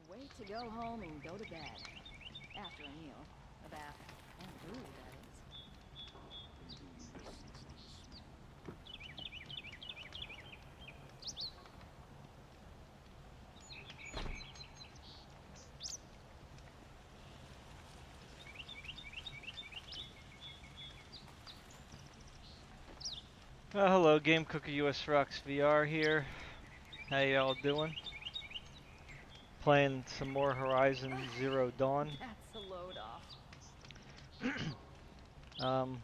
Wait to go home and go to bed. After a meal, a bath, and food, that is. Hello, Game Cooker US Rocks VR here. How y'all doing? Playing some more Horizon Zero Dawn. That's a load off. Um,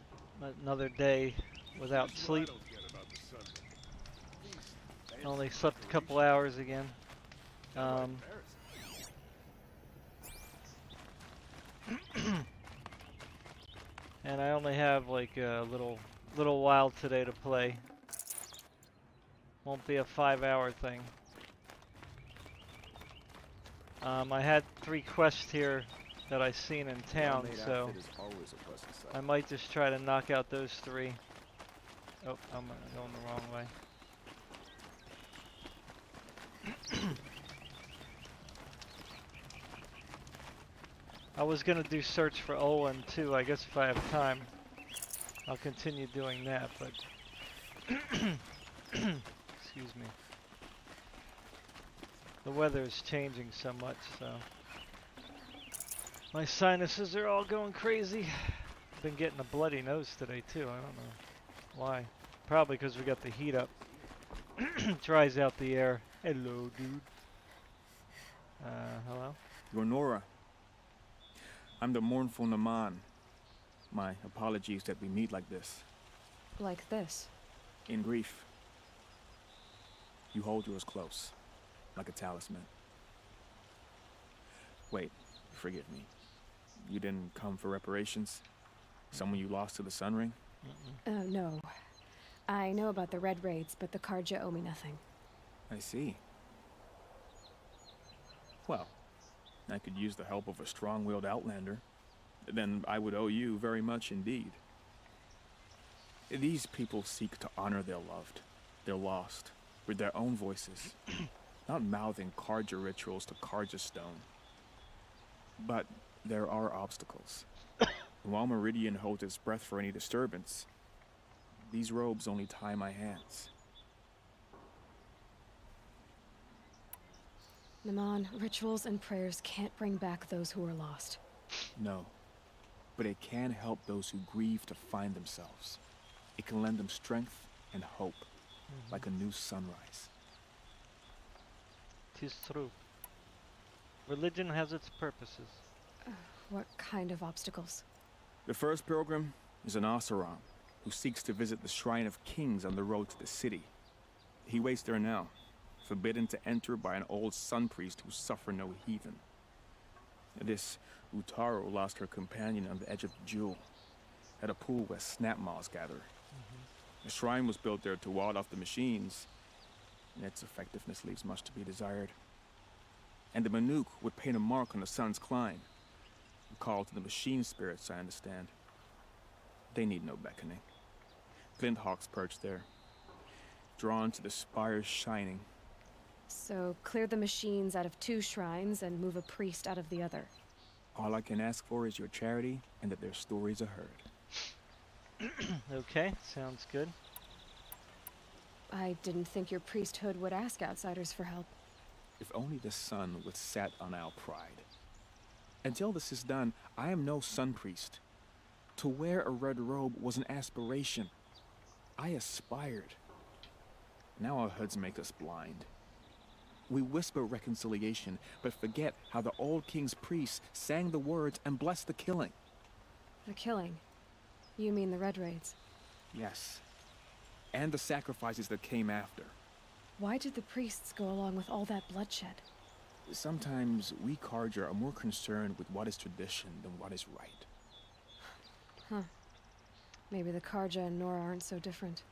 Another day without Here's what I sleep. don't get about the sun. These Only fancy slept a couple decorations. hours again. Downright Um, embarrassing. and I only have like a little while today to play. Won't be a 5-hour thing. I had 3 quests here that I seen in town, so I might just try to knock out those 3. Oh, I'm going the wrong way. I was gonna do search for Olin too. I guess if I have time, I'll continue doing that. But excuse me, the weather is changing so much, so my sinuses are all going crazy. Been getting a bloody nose today too. I don't know why. Probably because we got the heat up. Dries out the air. Hello, dude. Hello? You're Nora. I'm the mournful Naman. My apologies that we meet like this. Like this. In grief. You hold yours close, like a talisman. Wait, forgive me. You didn't come for reparations? Someone you lost to the Sun Ring? No. I know about the Red Raids, but the Karja owe me nothing. I see. Well, I could use the help of a strong-willed outlander. Then I would owe you very much indeed. These people seek to honor their loved, their lost, with their own voices, not mouthing Karja rituals to Karja stone. But there are obstacles. And while Meridian holds its breath for any disturbance, these robes only tie my hands. Naman, rituals and prayers can't bring back those who are lost. No, but it can help those who grieve to find themselves. It can lend them strength and hope, like a new sunrise. 'Tis true. Religion has its purposes. What kind of obstacles? The first pilgrim is an Oseram who seeks to visit the Shrine of Kings on the road to the city. He waits there now, forbidden to enter by an old sun priest who suffer no heathen. This Utaro lost her companion on the edge of the Jewel, at a pool where snap moths gather. The shrine was built there to ward off the machines, and its effectiveness leaves much to be desired. And the Manuk would paint a mark on the sun's climb, a call to the machine spirits, I understand. They need no beckoning. Glint hawks perch there, drawn to the spires shining. So, clear the machines out of 2 shrines and move a priest out of the other. All I can ask for is your charity and that their stories are heard. Okay, sounds good. I didn't think your priesthood would ask outsiders for help. If only the sun would set on our pride. Until this is done, I am no sun priest. To wear a red robe was an aspiration. I aspired. Now our hoods make us blind. We whisper reconciliation, but forget how the old king's priests sang the words and blessed the killing. The killing? You mean the Red Raids? Yes. And the sacrifices that came after. Why did the priests go along with all that bloodshed? Sometimes we Karja are more concerned with what is tradition than what is right. Huh. Maybe the Karja and Nora aren't so different.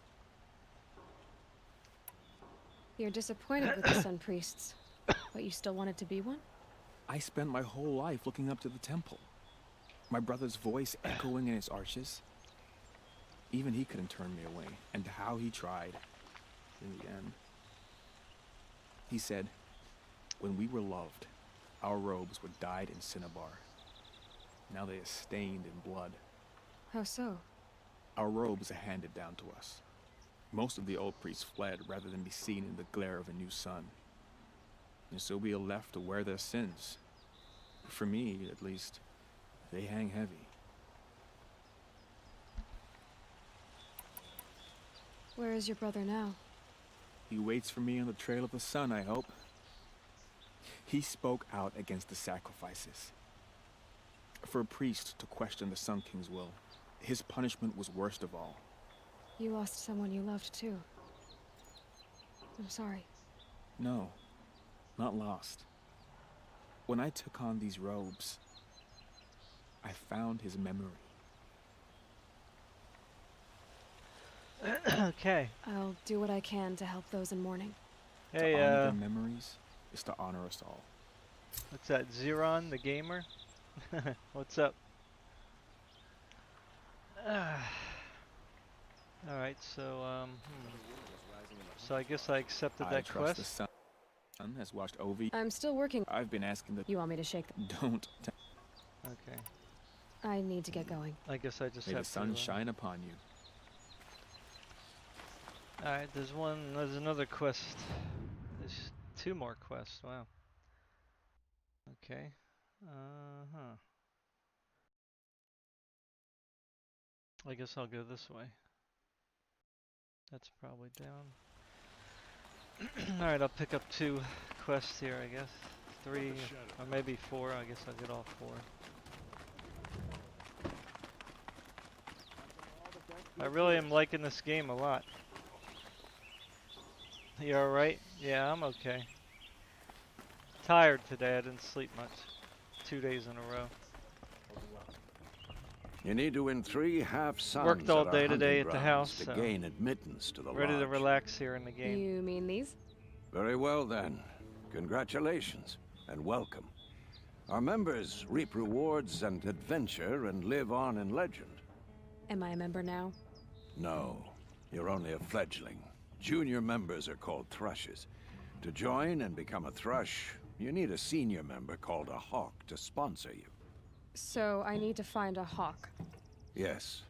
You're disappointed with the Sun Priests, but you still wanted to be one? I spent my whole life looking up to the temple. My brother's voice echoing in its arches. Even he couldn't turn me away, and how he tried. In the end. He said, when we were loved, our robes were dyed in cinnabar. Now they are stained in blood. How so? Our robes are handed down to us. Most of the old priests fled rather than be seen in the glare of a new sun. And so we are left to wear their sins. For me, at least, they hang heavy. Where is your brother now? He waits for me on the trail of the sun, I hope. He spoke out against the sacrifices. For a priest to question the Sun King's will, his punishment was worst of all. You lost someone you loved too. I'm sorry. No, not lost. When I took on these robes, I found his memory. Okay. I'll do what I can to help those in mourning. Hey, to honor their memories is to honor us all. what's that? Zeron, the gamer? What's up? Alright, so, so I guess I accepted I that trust quest. the sun has watched over. I'm still working. I've been asking the. You want me to shake them? Don't. Okay. I need to get going. I guess I just May the have sun to. shine upon you. Alright, there's another quest. There's 2 more quests, wow. Okay. I guess I'll go this way. That's probably down. Alright, I'll pick up 2 quests here, I guess. 3, or maybe 4. I guess I'll get all 4. I really am liking this game a lot. You alright? Yeah, I'm okay. Tired today, I didn't sleep much. 2 days in a row. You need to win 3 half-suns Worked all at our day today hunting at the grounds house, to so gain admittance to the Ready to lodge. relax here in the game. You mean these? Very well then. Congratulations and welcome. Our members reap rewards and adventure and live on in legend. Am I a member now? No, you're only a fledgling. Junior members are called thrushes. To join and become a thrush, you need a senior member called a hawk to sponsor you. So I need to find a hawk. Yes,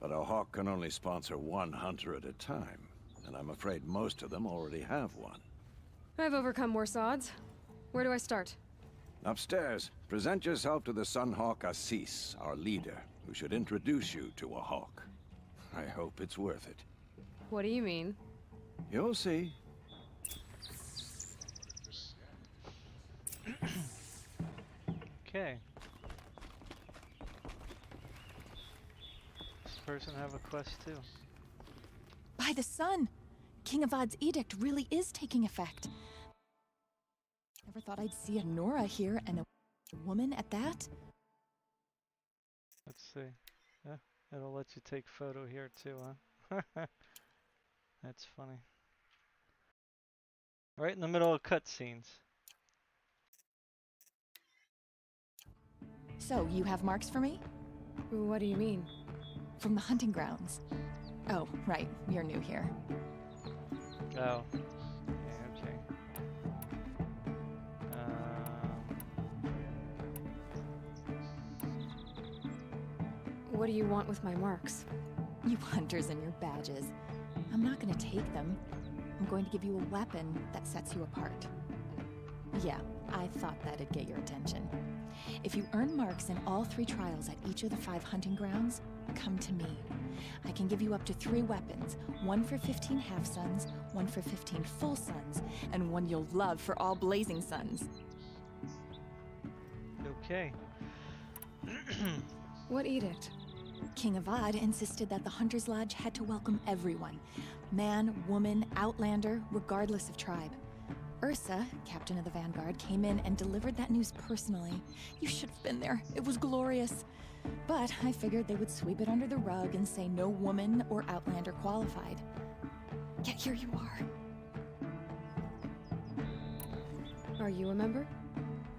but a hawk can only sponsor 1 hunter at a time, and I'm afraid most of them already have one. I've overcome worse odds. Where do I start? Upstairs, present yourself to the Sunhawk Assis, our leader, who should introduce you to a hawk. I hope it's worth it. What do you mean? You'll see. Okay. This person have a quest too. By the sun! King Avad's edict really is taking effect. Never thought I'd see a Nora here, and a woman at that. Let's see. Yeah, it'll let you take photo here too, huh? That's funny. Right in the middle of cutscenes. So, you have marks for me? What do you mean? From the hunting grounds. Oh, right, you're new here. Oh. Yeah, okay. What do you want with my marks? You hunters and your badges. I'm not gonna take them. I'm going to give you a weapon that sets you apart. Yeah, I thought that'd get your attention. If you earn marks in all 3 trials at each of the 5 hunting grounds, come to me. I can give you up to 3 weapons, 1 for 15 half-suns, 1 for 15 full suns, and 1 you'll love for all blazing suns. Okay. What edict? King Avad insisted that the Hunter's Lodge had to welcome everyone. Man, woman, outlander, regardless of tribe. Ursa, captain of the Vanguard, came in and delivered that news personally. You should have been there. It was glorious. But I figured they would sweep it under the rug and say no woman or outlander qualified. Yet here you are. Are you a member?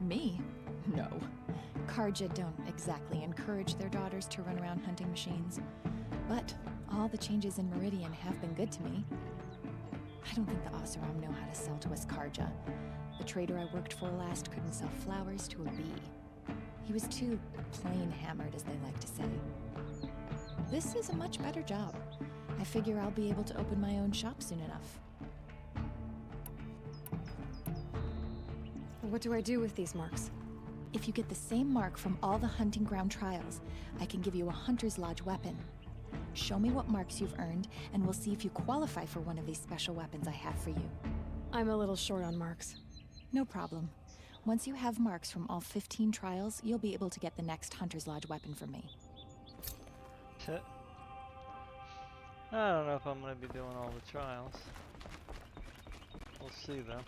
Me? No. Karja don't exactly encourage their daughters to run around hunting machines. But all the changes in Meridian have been good to me. I don't think the Oseram know how to sell to us Karja. The trader I worked for last couldn't sell flowers to a bee. He was too plain hammered, as they like to say. This is a much better job. I figure I'll be able to open my own shop soon enough. What do I do with these marks? If you get the same mark from all the hunting ground trials, I can give you a Hunter's Lodge weapon. Show me what marks you've earned, and we'll see if you qualify for one of these special weapons I have for you. I'm a little short on marks. No problem. Once you have marks from all 15 trials, you'll be able to get the next Hunter's Lodge weapon from me. Shit. I don't know if I'm going to be doing all the trials. We'll see though.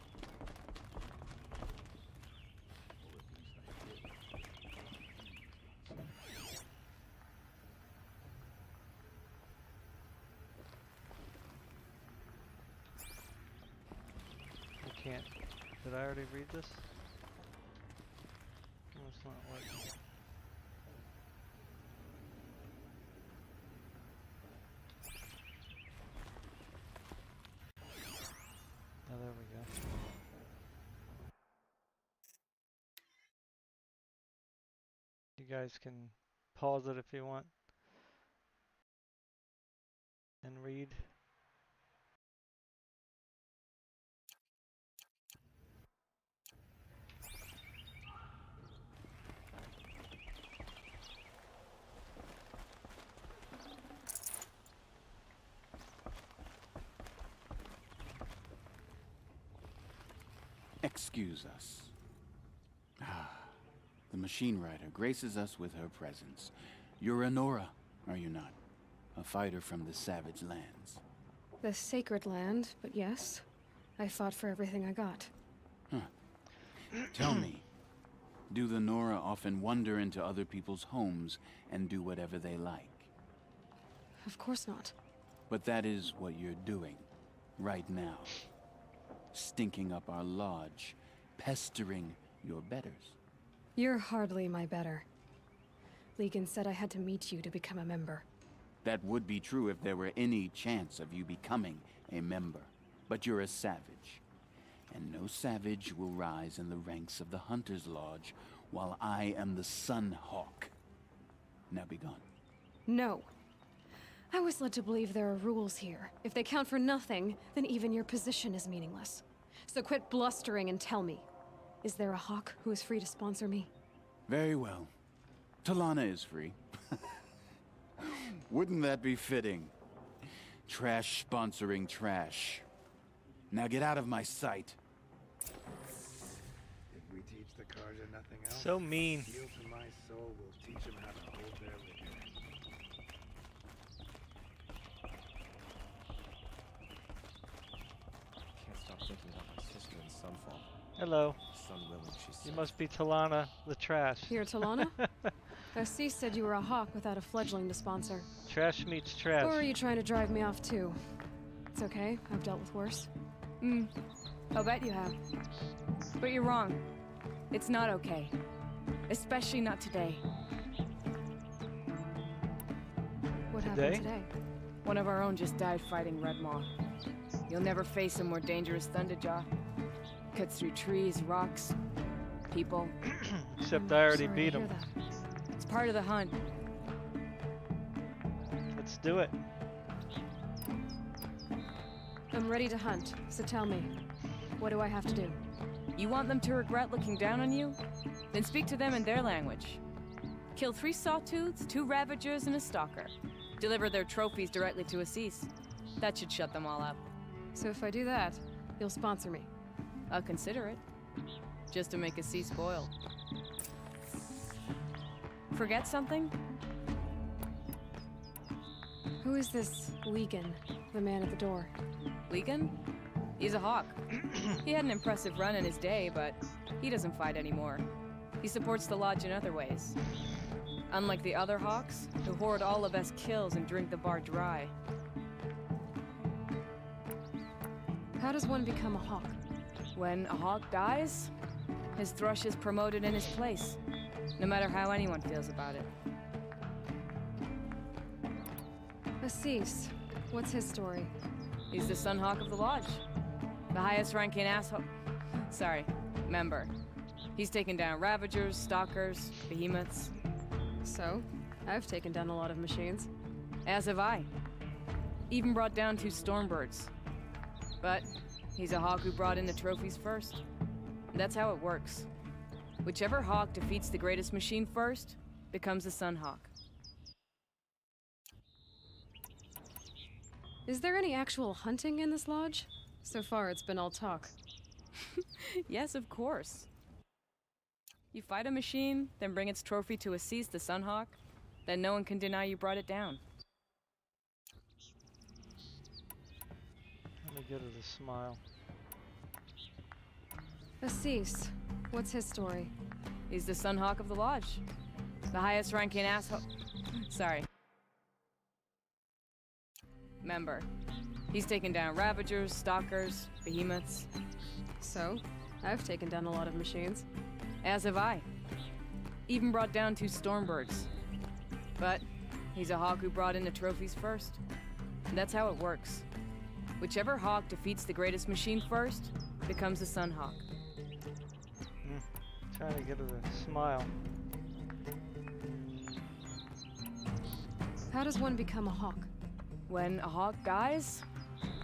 I can't. Did I already read this? No, it's not working. Oh, there we go. You guys can pause it if you want and read. Excuse us. The machine rider graces us with her presence. You're Anora, are you not? A fighter from the savage lands. The sacred land, but yes. I fought for everything I got. Tell me, do the Nora often wander into other people's homes and do whatever they like? Of course not. But that is what you're doing, right now. Stinking up our lodge, pestering your betters. You're hardly my better. Legan said I had to meet you to become a member. That would be true if there were any chance of you becoming a member. But you're a savage. And no savage will rise in the ranks of the Hunter's Lodge while I am the Sun Hawk. Now be gone. No. I was led to believe there are rules here. If they count for nothing, then even your position is meaningless. So quit blustering and tell me. Is there a hawk who is free to sponsor me? Very well. Talana is free. Wouldn't that be fitting? Trash sponsoring trash. Now get out of my sight. If we teach the Karja nothing else, So mean. Steel to my soul will teach them how to hold their liquor. Can't stop thinking about my sister in Sunfall. Hello. Sun willing, she said. You must be Talana the trash. You're Talana? Assis said you were a hawk without a fledgling to sponsor. Trash meets trash. Or are you trying to drive me off too? It's okay, I've dealt with worse. I'll bet you have. But you're wrong. It's not okay. Especially not today. What happened today? One of our own just died fighting Red Maw. You'll never face a more dangerous Thunderjaw. Cuts through trees, rocks, people. Except I already Sorry beat to him. hear that. It's part of the hunt. Let's do it. I'm ready to hunt, so tell me, what do I have to do? You want them to regret looking down on you? Then speak to them in their language. Kill 3 sawtooths, 2 ravagers, and a stalker. Deliver their trophies directly to Assis. That should shut them all up. So if I do that, you'll sponsor me. I'll consider it. Just to make Assis spoiled. Forget something? Who is this Legan, the man at the door? Legan? He's a hawk. He had an impressive run in his day, but he doesn't fight anymore. He supports the lodge in other ways. Unlike the other hawks, who hoard all of us kills and drink the bar dry. How does one become a hawk? When a hawk dies, his thrush is promoted in his place, no matter how anyone feels about it. Assis, what's his story? He's the Sun Hawk of the Lodge. The highest ranking asshole. Sorry, member. He's taken down ravagers, stalkers, behemoths. So, I've taken down a lot of machines. As have I. Even brought down 2 stormbirds. But he's a hawk who brought in the trophies first. That's how it works. Whichever hawk defeats the greatest machine first becomes a Sun Hawk. Is there any actual hunting in this lodge? So far, it's been all talk. Yes, of course. You fight a machine, then bring its trophy to Assis the Sun Hawk, then no one can deny you brought it down. Let me get her to smile. Assis, what's his story? He's the Sun Hawk of the Lodge. The highest ranking asshole. Sorry. Member. He's taken down ravagers, stalkers, behemoths. So, I've taken down a lot of machines. As have I. Even brought down 2 stormbirds. But he's a hawk who brought in the trophies first. That's how it works. Whichever hawk defeats the greatest machine first becomes a Sun Hawk. Trying to get her to smile. How does one become a hawk? When a hawk dies,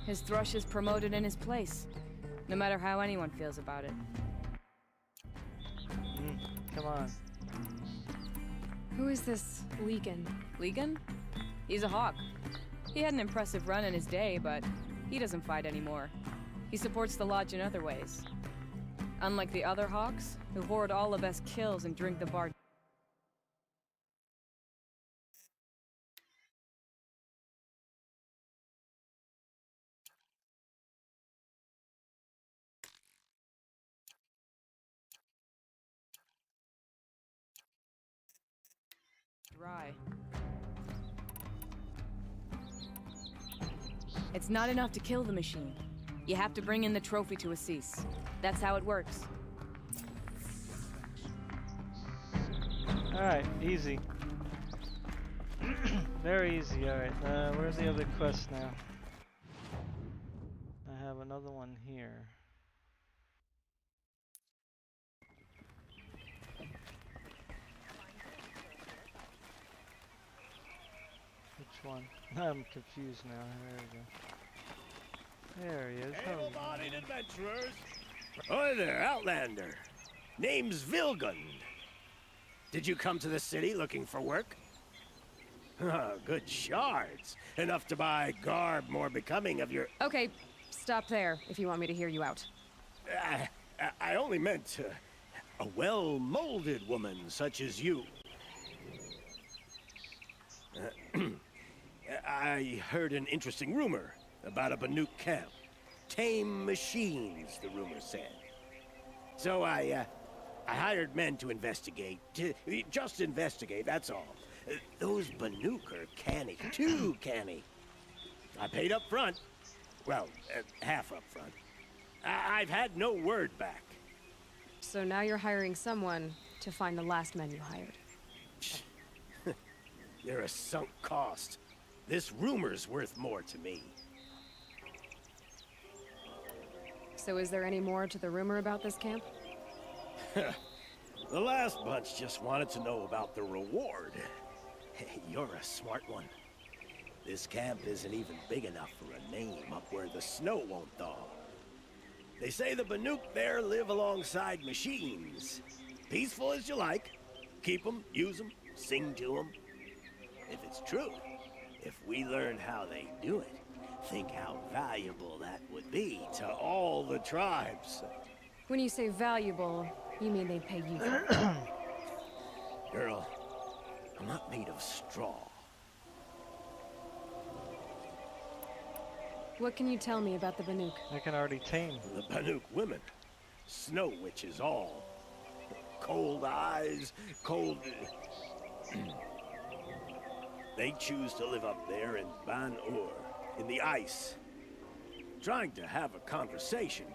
his thrush is promoted in his place, no matter how anyone feels about it. Come on. Who is this Legan? Legan? He's a hawk. He had an impressive run in his day, but he doesn't fight anymore. He supports the lodge in other ways. Unlike the other hawks, who hoard all the best kills and drink the bar. Dry. It's not enough to kill the machine. You have to bring in the trophy to Assis. That's how it works. Alright, easy. Very easy, alright. Where's the other quest now? I have another one here. Which one? I'm confused now. There we go. There he is. Able-bodied adventurers. Hi there, Outlander. Name's Vilgund. Did you come to the city looking for work? Good shards. Enough to buy garb more becoming of your... Okay, stop there if you want me to hear you out. I only meant a well-molded woman such as you. I heard an interesting rumor about a Banuk camp. Tame machines, the rumor said. So I hired men to investigate. Just investigate, that's all. Those Banuk are canny, too canny. I paid up front. Well, half up front. I've had no word back. So now you're hiring someone to find the last men you hired. They're a sunk cost. This rumor's worth more to me. So is there any more to the rumor about this camp? The last bunch just wanted to know about the reward. You're a smart one. This camp isn't even big enough for a name up where the snow won't thaw. They say the Banuk there live alongside machines. Peaceful as you like. Keep them, use them, sing to them. If it's true, if we learn how they do it, think how valuable that would be to all the tribes. When you say valuable, you mean they'd pay you. Girl, I'm not made of straw. What can you tell me about the Banuk? I can already tame. The Banuk women. Snow witches all. Cold eyes, cold... They choose to live up there in Ban-Ur, in the ice. Trying to have a conversation,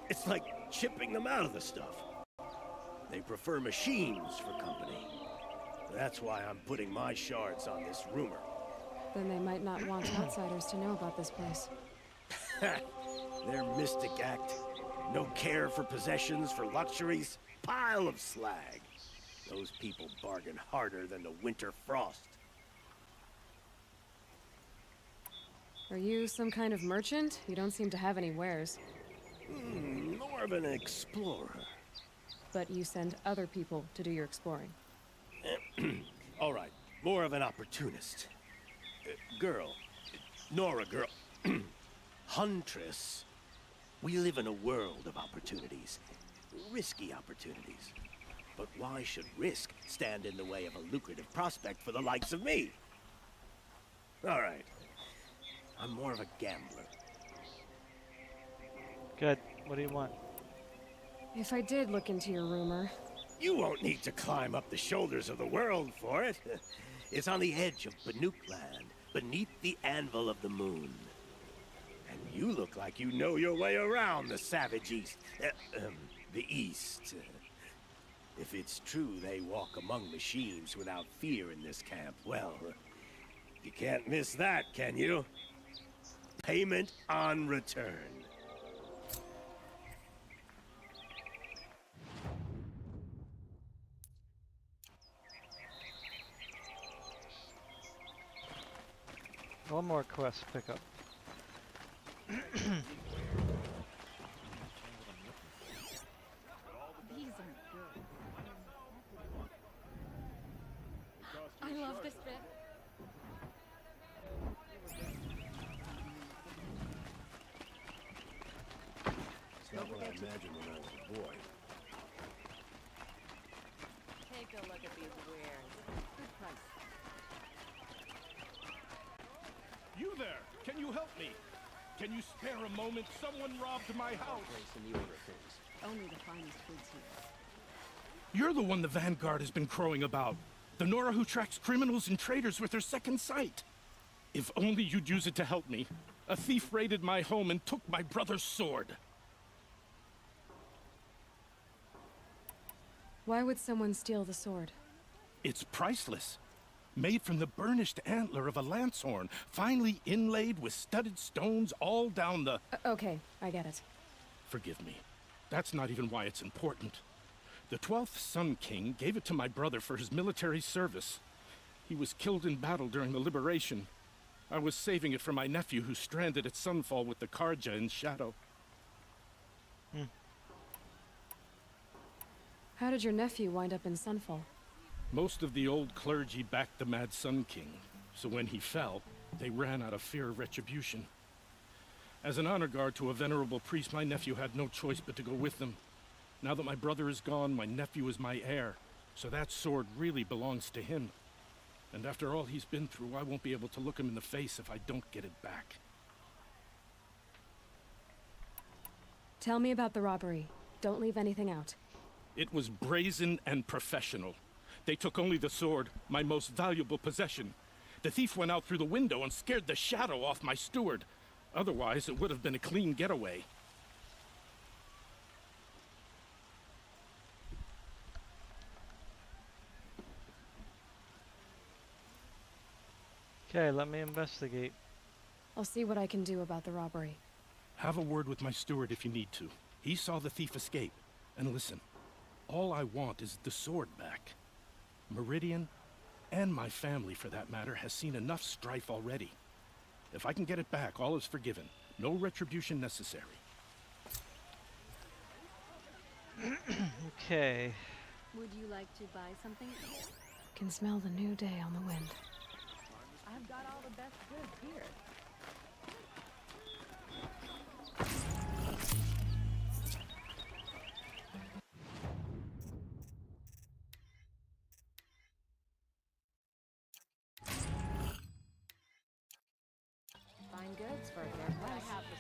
it's like chipping them out of the stuff. They prefer machines for company. That's why I'm putting my shards on this rumor. Then they might not want outsiders to know about this place. Their mystic act. No care for possessions, for luxuries. Pile of slag. Those people bargain harder than the winter frost. Are you some kind of merchant? You don't seem to have any wares. More of an explorer. But you send other people to do your exploring. All right, more of an opportunist. Girl. Nora girl. Huntress. We live in a world of opportunities. Risky opportunities. But why should risk stand in the way of a lucrative prospect for the likes of me? All right. I'm more of a gambler. Good. What do you want? If I did look into your rumor... You won't need to climb up the shoulders of the world for it. It's on the edge of Banuk land, beneath the anvil of the moon. And you look like you know your way around the savage east. The east. If it's true they walk among machines without fear in this camp, well, you can't miss that, can you? Payment on return. One more quest pickup. These aren't good. I love this bit. It's not what I imagined when I was a boy. Take a look at these wares. Good price. You there! Can you help me? Can you spare a moment? Someone robbed my house! In the order of things. Only the finest goods here. You're the one the Vanguard has been crowing about. The Nora who tracks criminals and traitors with her second sight. If only you'd use it to help me. A thief raided my home and took my brother's sword. Why would someone steal the sword? It's priceless. Made from the burnished antler of a lancehorn, finely inlaid with studded stones all down the... Okay, I get it. Forgive me. That's not even why it's important. The 12th Sun King gave it to my brother for his military service. He was killed in battle during the liberation. I was saving it for my nephew who's stranded at Sunfall with the Karja in Shadow. How did your nephew wind up in Sunfall? Most of the old clergy backed the Mad Sun King, so when he fell, they ran out of fear of retribution. As an honor guard to a venerable priest, my nephew had no choice but to go with them. Now that my brother is gone, my nephew is my heir, so that sword really belongs to him. And after all he's been through, I won't be able to look him in the face if I don't get it back. Tell me about the robbery. Don't leave anything out. It was brazen and professional. They took only the sword, my most valuable possession. The thief went out through the window and scared the shadow off my steward. Otherwise, it would have been a clean getaway. Okay, let me investigate. I'll see what I can do about the robbery. Have a word with my steward if you need to. He saw the thief escape. And listen, all I want is the sword back. Meridian, and my family for that matter, has seen enough strife already. If I can get it back, all is forgiven. No retribution necessary. Okay. Would you like to buy something? Can smell the new day on the wind. I've got all the best goods here. Fine goods for a fair price. I have this.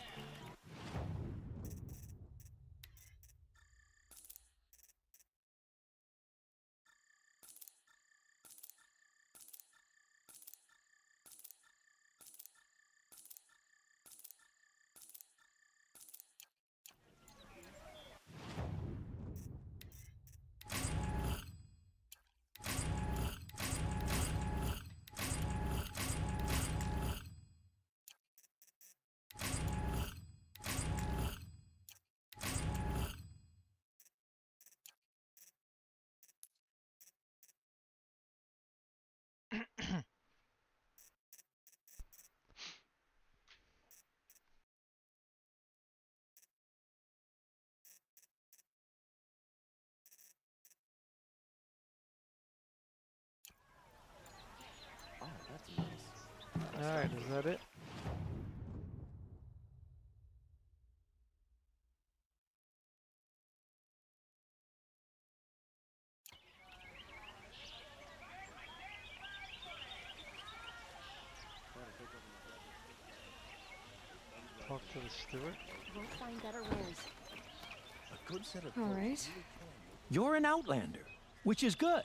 Talk to the steward. We'll find better rules. A good set of All right. You're an outlander, which is good.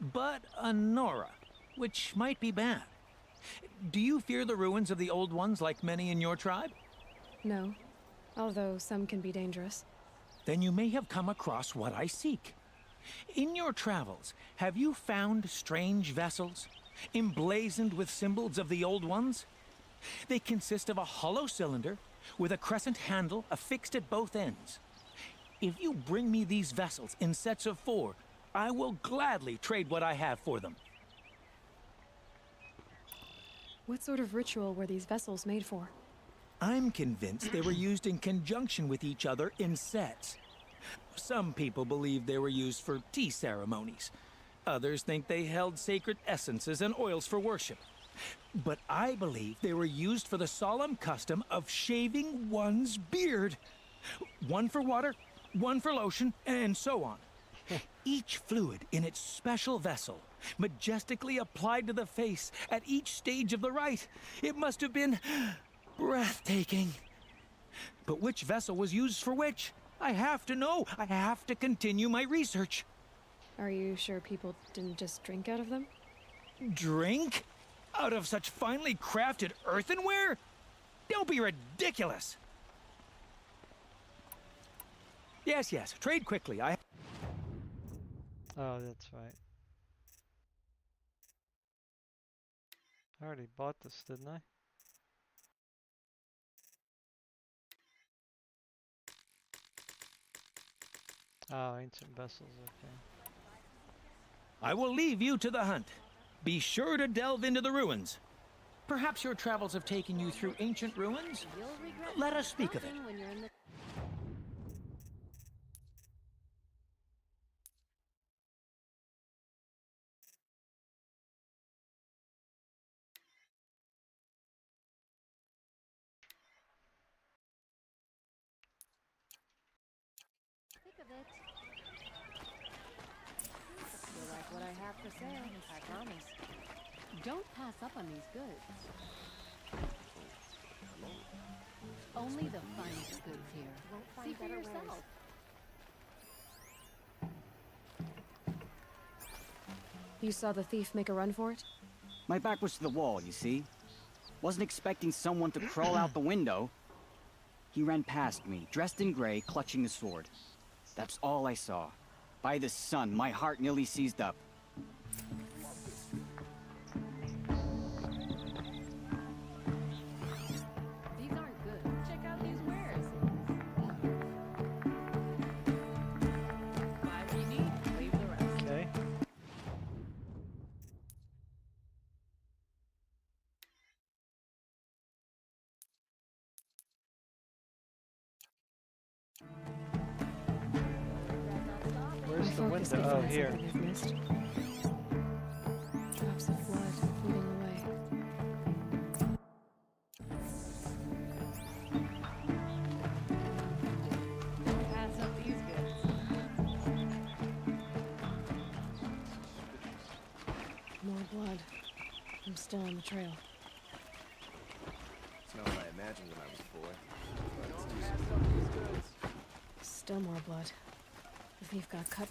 But a Nora, which might be bad. Do you fear the ruins of the old ones like many in your tribe? No. Although some can be dangerous. Then you may have come across what I seek. In your travels, have you found strange vessels, emblazoned with symbols of the old ones? They consist of a hollow cylinder with a crescent handle affixed at both ends. If you bring me these vessels in sets of 4, I will gladly trade what I have for them. What sort of ritual were these vessels made for? I'm convinced they were used in conjunction with each other in sets. Some people believe they were used for tea ceremonies. Others think they held sacred essences and oils for worship. But I believe they were used for the solemn custom of shaving one's beard. One for water, one for lotion, and so on. Each fluid in its special vessel, majestically applied to the face at each stage of the rite. It must have been breathtaking. But which vessel was used for which? I have to know. I have to continue my research. Are you sure people didn't just drink out of them? Drink? Out of such finely crafted earthenware? Don't be ridiculous. Yes, yes. Trade quickly. Oh, that's right. I already bought this, didn't I? Oh, ancient vessels, okay. I will leave you to the hunt. Be sure to delve into the ruins. Perhaps your travels have taken you through ancient ruins? Let us speak of it. When you're in the thick of it. You'll like what I have for sale, I promise. Don't pass up on these goods. Only the finest goods here. See for yourself. You saw the thief make a run for it? My back was to the wall, you see. Wasn't expecting someone to crawl out the window. He ran past me, dressed in gray, clutching a sword. That's all I saw. By the sun, my heart nearly seized up. These aren't good. Check out these wares. Buy what you need, leave the rest. Okay. Where's the window? Oh, here. Drops of blood leading away. Don't pass up these goods. More blood. I'm still on the trail. It's not what I imagined when I was a boy. But it's too Pass up these goods. Still more blood. The thief got cut.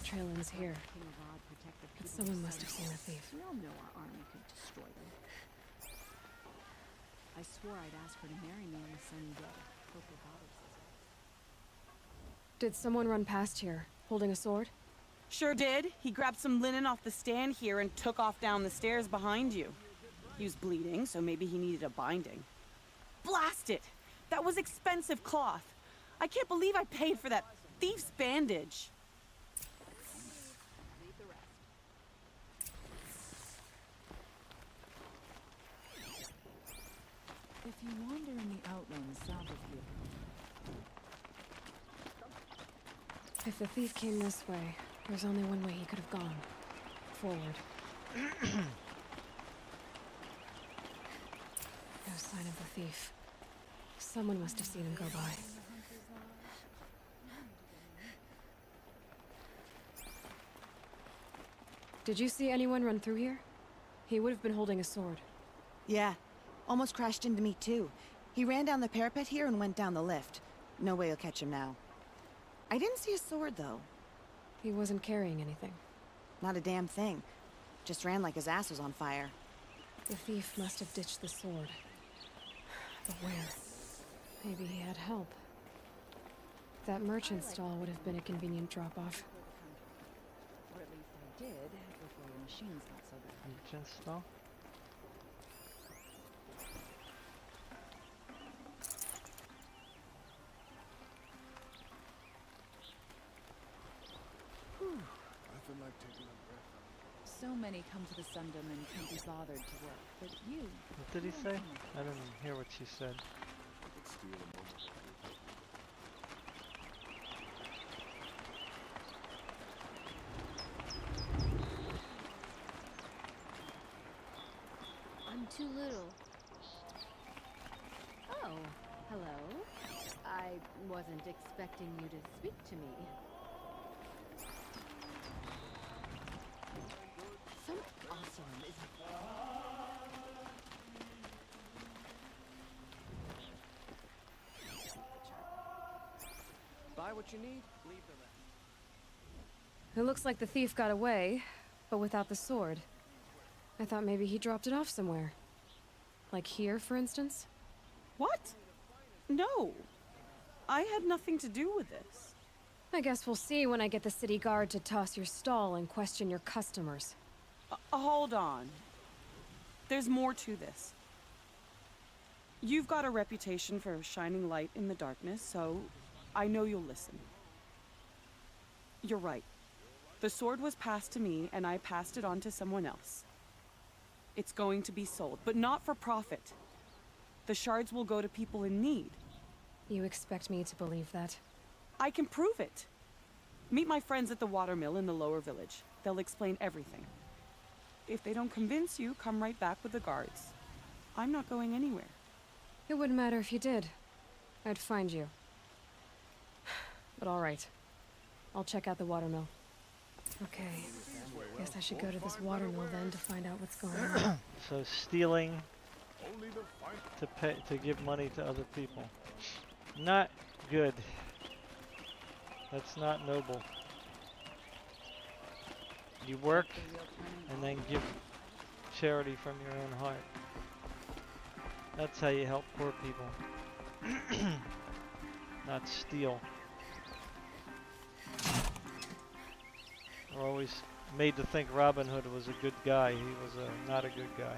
Trail ends here. King of Odd protect the But people someone who must have sent seen us. the thief. We all know our army could destroy them. I swore I'd ask her to marry me on a sunny day. Hope your father says it. Did someone run past here, holding a sword? Sure did. He grabbed some linen off the stand here and took off down the stairs behind you. He was bleeding, so maybe he needed a binding. Blast it! That was expensive cloth. I can't believe I paid for that thief's bandage. Leave the rest. If you wander in the outlands south of here. If the thief came this way, there's only one way he could have gone. Forward. No sign of the thief. Someone must have seen him go by. Did you see anyone run through here? He would have been holding a sword. Yeah, almost crashed into me too. He ran down the parapet here and went down the lift. No way you'll catch him now. I didn't see a sword, though. He wasn't carrying anything. Not a damn thing. Just ran like his ass was on fire. The thief must have ditched the sword. But where? Maybe he had help. That merchant stall would have been a convenient drop-off. Or at least I did before your machine's not so bad. Merchant stall? Nothing like taking a breath. So many come to the Sundom and can't be bothered to work, but you... What did he say? I didn't hear what she said. I could steal a moment. I'm too little. Oh, hello. I wasn't expecting you to speak to me. Some awesome is... Buy what you need, leave the rest. It looks like the thief got away, but without the sword. I thought maybe he dropped it off somewhere. Like here, for instance? What? No. I had nothing to do with this. I guess we'll see when I get the city guard to toss your stall and question your customers. Hold on. There's more to this. You've got a reputation for shining light in the darkness, so I know you'll listen. You're right. The sword was passed to me, and I passed it on to someone else. It's going to be sold, but not for profit. The shards will go to people in need. You expect me to believe that? I can prove it. Meet my friends at the watermill in the lower village. They'll explain everything. If they don't convince you, come right back with the guards. I'm not going anywhere. It wouldn't matter if you did. I'd find you. But all right. I'll check out the watermill. Okay. Guess I should go to this watermill then to find out what's going on. So stealing to give money to other people. Not good. That's not noble. You work and then give charity from your own heart. That's how you help poor people. Not steal. We're always made to think Robin Hood was a good guy. He was not a good guy.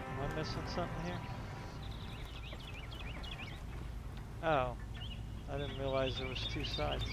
Am I missing something here? Oh. I didn't realize there was two sides.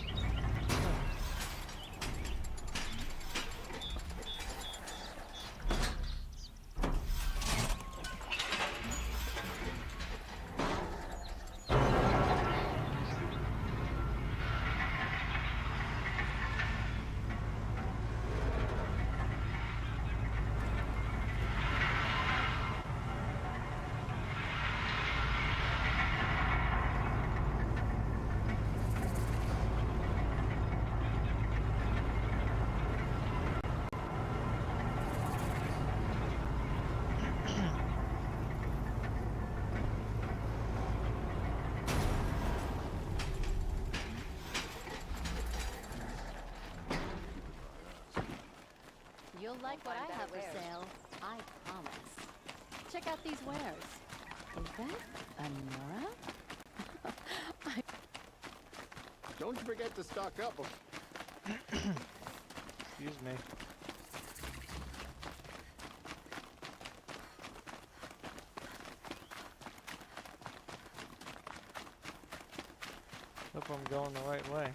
You'll like what I have for sale. I promise. Check out these wares. Is that a Nora? Don't forget to stock up. Excuse me. Hope I'm going the right way.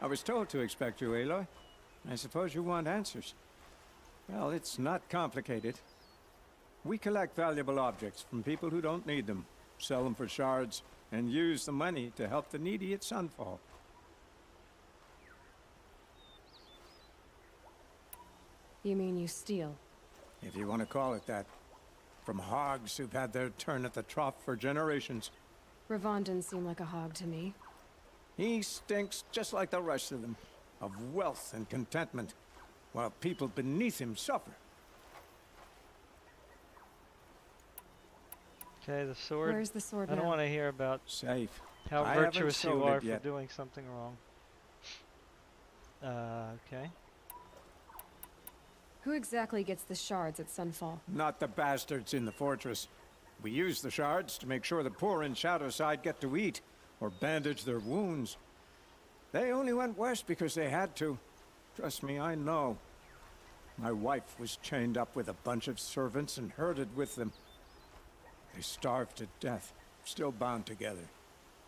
was told to expect you, Aloy. I suppose you want answers. Well, it's not complicated. We collect valuable objects from people who don't need them, sell them for shards, and use the money to help the needy at Sunfall. You mean you steal? If you want to call it that. From hogs who've had their turn at the trough for generations. Ravon didn't seem like a hog to me. He stinks just like the rest of them, of wealth and contentment, while people beneath him suffer. Okay, the sword. Where's the sword I don't now? want to hear about safe. How I haven't virtuous you sold are it for yet. doing something wrong. Okay. Who exactly gets the shards at Sunfall? Not the bastards in the fortress. We use the shards to make sure the poor in Shadowside get to eat, or bandage their wounds. They only went west because they had to. Trust me, I know. My wife was chained up with a bunch of servants and herded with them. They starved to death, still bound together.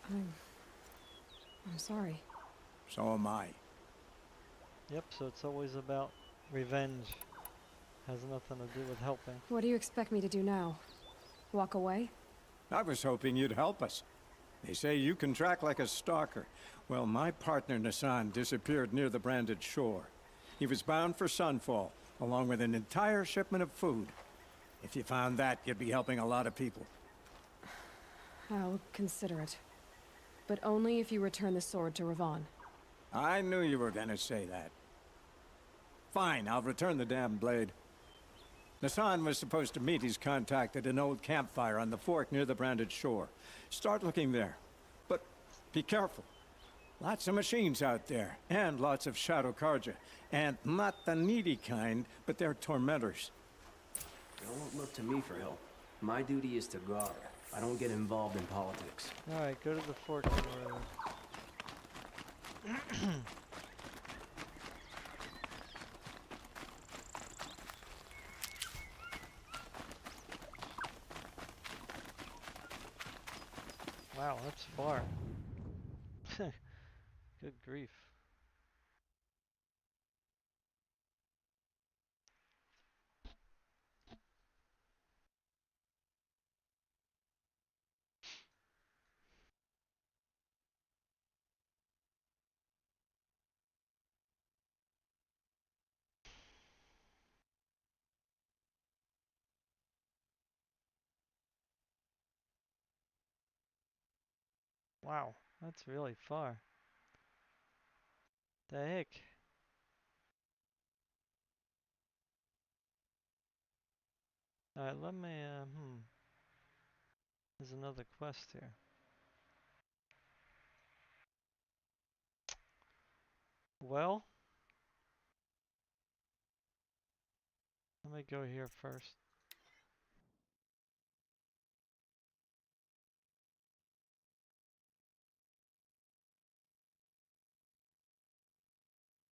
I'm sorry. So am I. Yep, so it's always about revenge. Has nothing to do with helping. What do you expect me to do now? Walk away? I was hoping you'd help us. They say you can track like a stalker. Well, my partner Nassan disappeared near the branded shore. He was bound for Sunfall, along with an entire shipment of food. If you found that, you'd be helping a lot of people. I'll consider it. But only if you return the sword to Ravon. I knew you were gonna say that. Fine, I'll return the damn blade. Nassan was supposed to meet his contact at an old campfire on the fork near the branded shore. Start looking there. But be careful. Lots of machines out there, and lots of Shadow Karja. And not the needy kind, but they're tormentors. Don't look to me for help. My duty is to guard. I don't get involved in politics. Alright, go to the fork in the road. Wow, that's far. Good grief. Wow, that's really far. The heck? Alright, let me, There's another quest here. Well, let me go here first.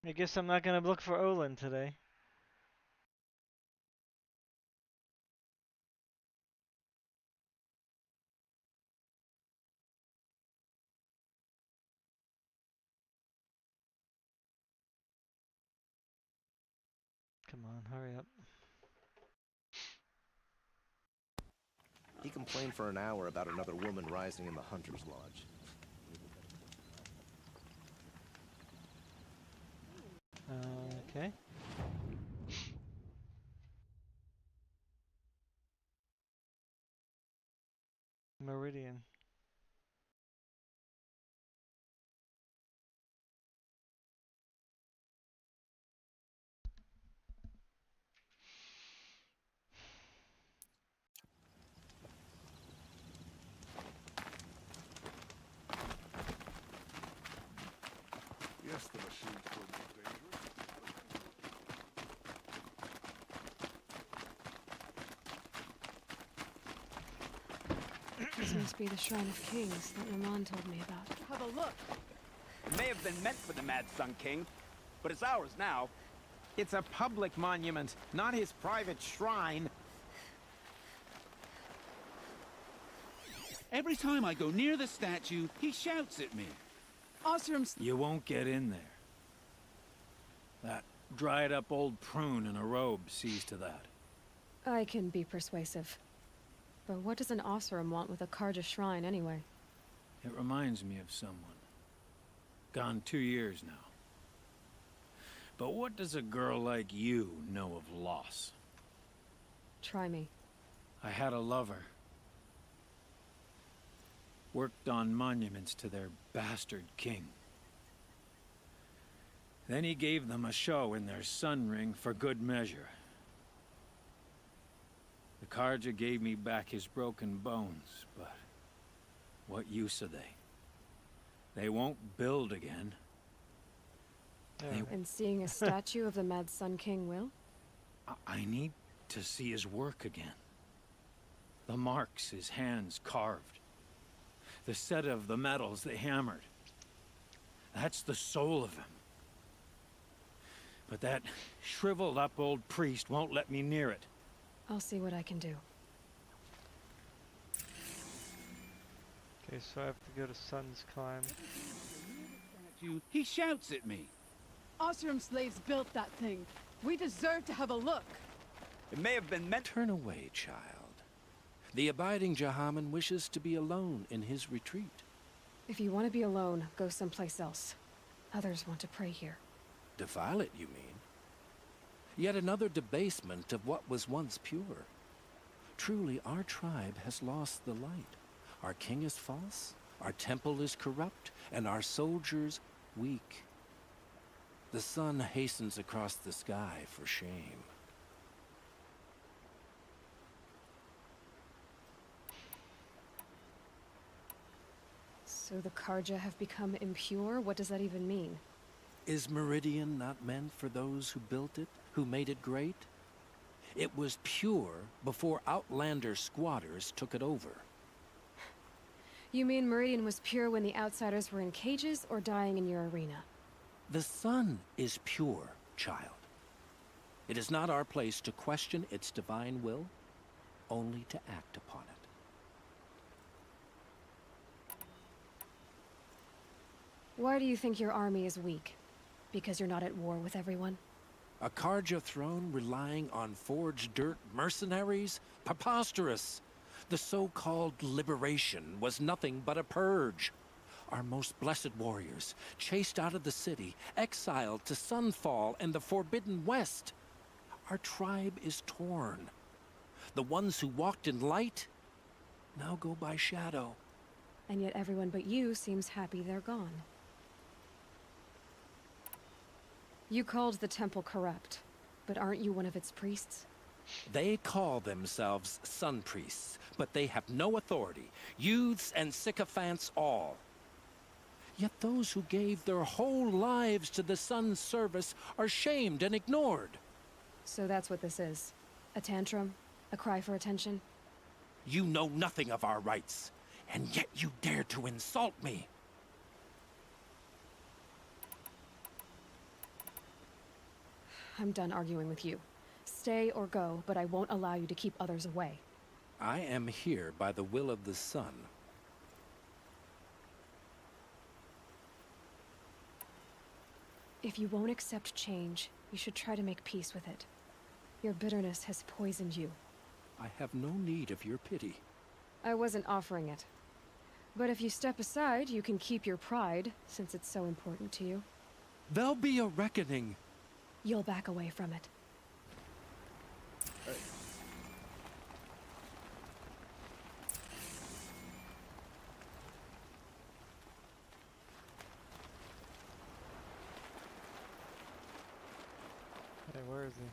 I guess I'm not gonna look for Olin today. Come on, hurry up. He complained for an hour about another woman rising in the Hunter's Lodge. Okay. Meridian. Yes, the machines could be dangerous. This must be the Shrine of Kings that Ramon told me about. Have a look. It may have been meant for the Mad Sun King, but it's ours now. It's a public monument, not his private shrine. Every time I go near the statue, he shouts at me. You won't get in there. That dried-up old prune in a robe sees to that. I can be persuasive. But what does an Osram want with a Karja shrine, anyway? It reminds me of someone. Gone 2 years now. But what does a girl like you know of loss? Try me. I had a lover. Worked on monuments to their bastard king. Then he gave them a show in their sun ring for good measure. The Karja gave me back his broken bones, but what use are they? They won't build again. And seeing a statue of the Mad Sun King will? I need to see his work again. The marks his hands carved. The set of the metals they hammered. That's the soul of him. But that shriveled up old priest won't let me near it. I'll see what I can do. Okay, so I have to go to Sun's Climb. He shouts at me. Osram slaves built that thing. We deserve to have a look. It may have been meant. Turn away, child. The abiding Jahaman wishes to be alone in his retreat. If you want to be alone, go someplace else. Others want to pray here. Defile it, you mean? Yet another debasement of what was once pure. Truly, our tribe has lost the light. Our king is false, our temple is corrupt, and our soldiers weak. The sun hastens across the sky for shame. So the Karja have become impure? What does that even mean? Is Meridian not meant for those who built it, who made it great? It was pure before outlander squatters took it over. You mean Meridian was pure when the outsiders were in cages or dying in your arena? The sun is pure, child. It is not our place to question its divine will, only to act upon it. Why do you think your army is weak? Because you're not at war with everyone? A Karja throne relying on forged dirt mercenaries? Preposterous! The so-called liberation was nothing but a purge. Our most blessed warriors, chased out of the city, exiled to Sunfall and the Forbidden West. Our tribe is torn. The ones who walked in light now go by shadow. And yet everyone but you seems happy they're gone. You called the temple corrupt, but aren't you one of its priests? They call themselves sun priests, but they have no authority. Youths and sycophants all. Yet those who gave their whole lives to the sun's service are shamed and ignored. So that's what this is. A tantrum? A cry for attention? You know nothing of our rights, and yet you dare to insult me. I'm done arguing with you. Stay or go, but I won't allow you to keep others away. I am here by the will of the sun. If you won't accept change, you should try to make peace with it. Your bitterness has poisoned you. I have no need of your pity. I wasn't offering it. But if you step aside, you can keep your pride, since it's so important to you. There'll be a reckoning. You'll back away from it. Hey, where is he?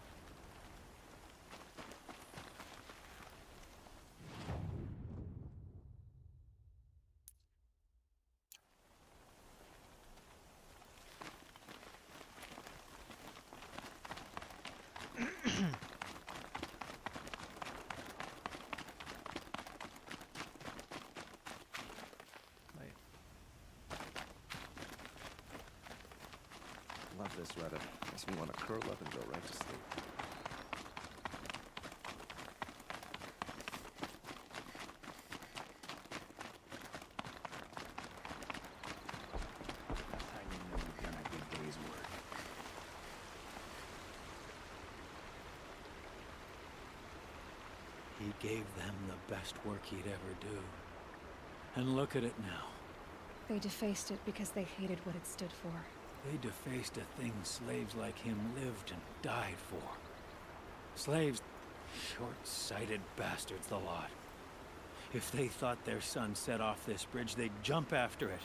Love this Reddit. Makes me want to curl up and go right to sleep. That's how you know you've done a good day's work. gave them the best work he'd ever do. And look at it now. They defaced it because they hated what it stood for. They defaced a thing slaves like him lived and died for. Slaves, short-sighted bastards, the lot. If they thought their son set off this bridge, they'd jump after it.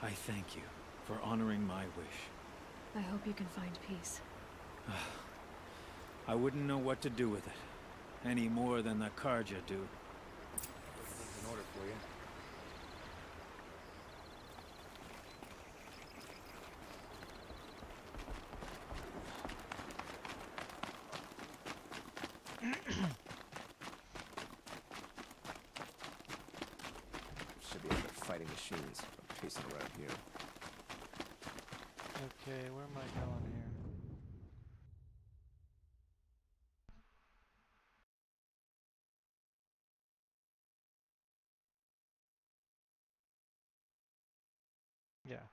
I thank you for honoring my wish. I hope you can find peace. I wouldn't know what to do with it, any more than the Karja do. Everything's in order for you. Should be other fighting machines. I'm chasing around here. Okay, where am I going here? Yeah.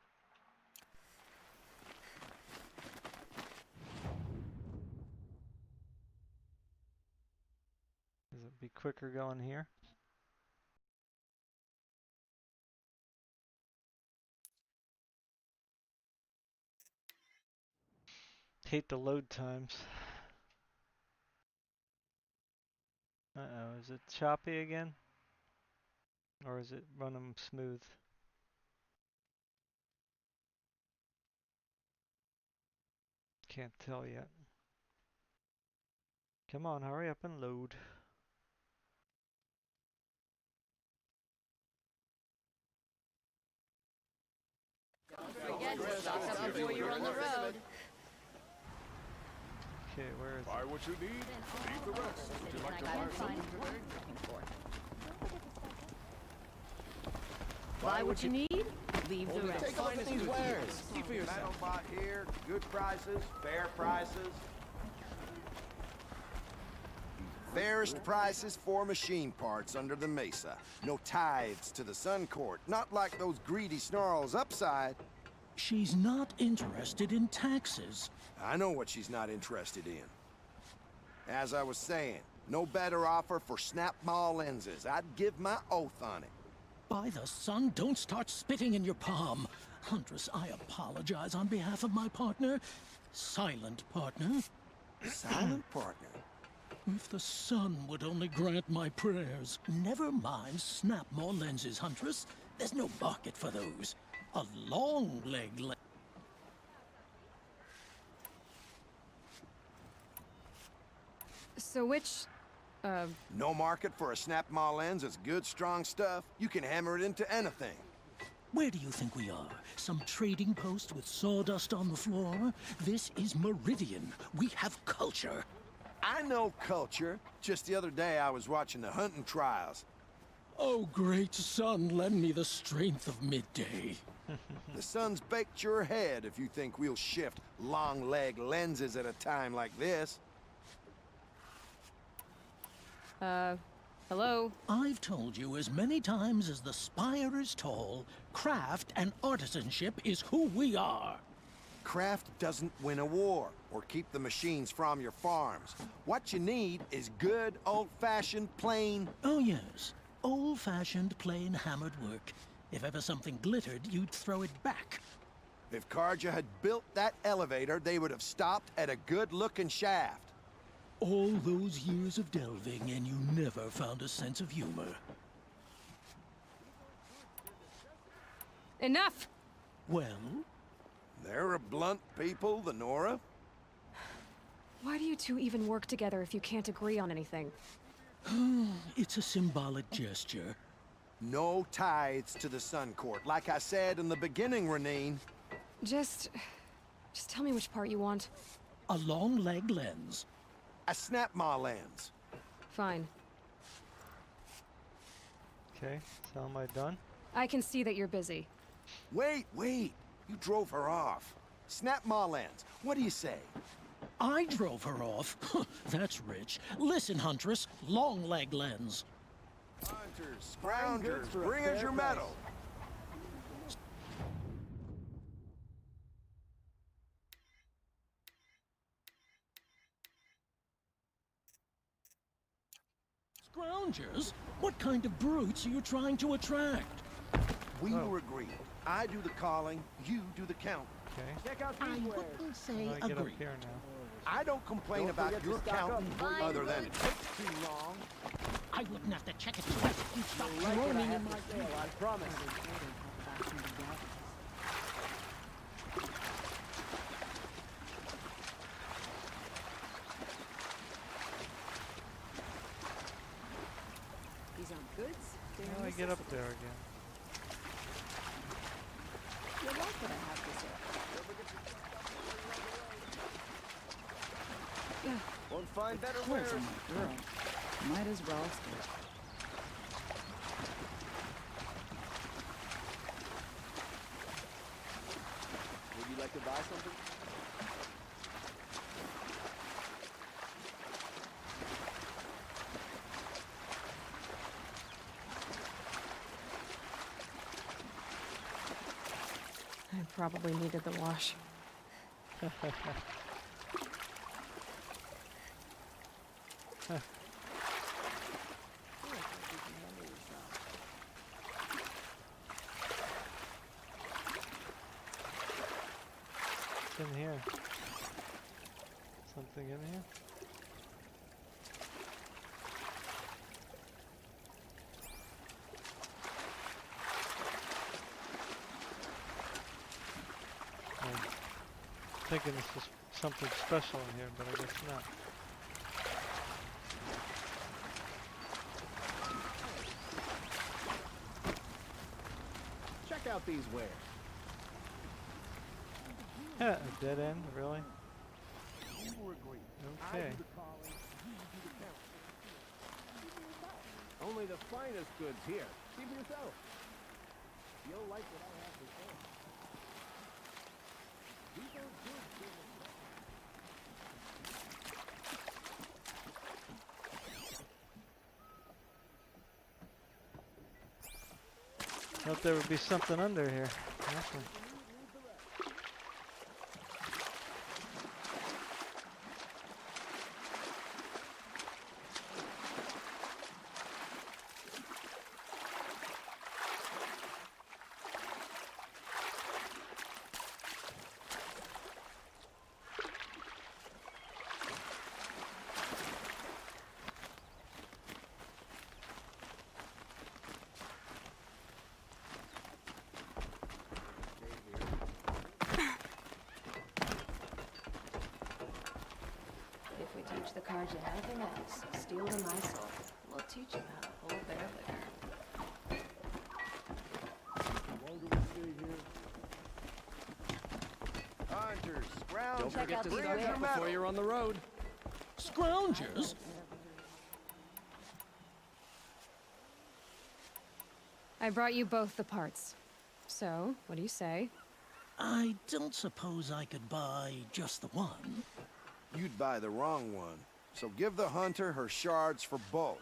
Does it be quicker going here? Hate the load times. Uh-oh, is it choppy again? Or is it running smooth? Can't tell yet. Come on, hurry up and load. Forget to stock up before you're on the road. Okay, where is Buy what you need, leave the rest. Would you like to buy something today? Buy what you need, leave the rest. Take a look at these wares. See for yourself. Metal bought here, good prices, fair prices. Fairest prices for machine parts under the mesa. No tithes to the Sun Court, not like those greedy snarls upside. She's not interested in taxes. I know what she's not interested in. As I was saying, no better offer for snap mall lenses. I'd give my oath on it. By the sun, don't start spitting in your palm. Huntress, I apologize on behalf of my partner. Silent partner. Silent partner? If the sun would only grant my prayers. Never mind snap more lenses, Huntress. There's no market for those. A long leg lens. So which, No market for a snap mall lens is good, strong stuff. You can hammer it into anything. Where do you think we are? Some trading post with sawdust on the floor? This is Meridian. We have culture. I know culture. Just the other day I was watching the hunting trials. Oh, great sun, lend me the strength of midday. The sun's baked your head if you think we'll shift long leg lenses at a time like this. hello? I've told you as many times as the spire is tall, craft and artisanship is who we are. Craft doesn't win a war or keep the machines from your farms. What you need is good, old-fashioned, plain... Oh, yes. Old-fashioned, plain hammered work. If ever something glittered, you'd throw it back. If Karja had built that elevator, they would have stopped at a good-looking shaft. All those years of delving, and you never found a sense of humor. Enough! Well? They're a blunt people, the Nora. Why do you two even work together if you can't agree on anything? It's a symbolic gesture. No tithes to the Sun Court. Like I said in the beginning, Renine. Just tell me which part you want. A long leg lens. A snap ma lens. Fine. Okay, so am I done? I can see that you're busy. Wait. You drove her off. Snap ma lens. What do you say? I drove her off? That's rich. Listen, Huntress, long leg lens. Hunters, scroungers, bring us your metal. Scroungers? What kind of brutes are you trying to attract? We were agreed. I do the calling, you do the counting. Okay. Check out I these wares. wouldn't say How do I get up agree. here now? I don't complain Don't about forget to your stock up counting, before you other than really it takes too long. I wouldn't have to check it twice if you stopped You'll like what I droning in have my to say, I promise. These aren't goods. They're How do I get up there again? You like what I have to say. Won't find better Clothes wares. on my girl. Might as well start. Would you like to buy something? I probably needed the wash. What's in here? Something in here? I'm thinking this is something special in here, but I guess not. Check out these wares. A dead end, really? We were agreed. Okay. I do the calling, you do the counting. Only the finest goods here. See for yourself. You'll like what I have to say. These are good business. Thought there would be something under here. Nothing. If we teach the Karja anything else, steal the my soul. We'll teach them how to hold their liquor. Hunters, scroungers. Don't forget to stock up before you're on the road. Scroungers? I brought you both the parts. So, what do you say? I don't suppose I could buy just the one. You'd buy the wrong one. So give the hunter her shards for both.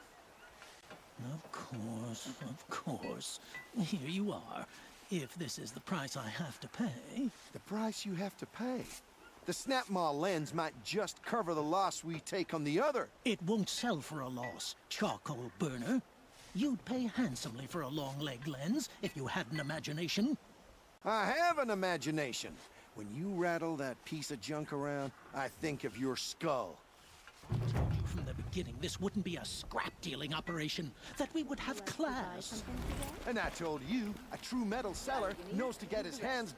Of course. Here you are. If this is the price I have to pay. The price you have to pay? The Snapmaw lens might just cover the loss we take on the other. It won't sell for a loss, charcoal burner. You'd pay handsomely for a long leg lens if you had an imagination. I have an imagination. When you rattle that piece of junk around, I think of your skull. I told you from the beginning this wouldn't be a scrap-dealing operation, that we would have class. And I told you, a true metal seller knows to get his hands...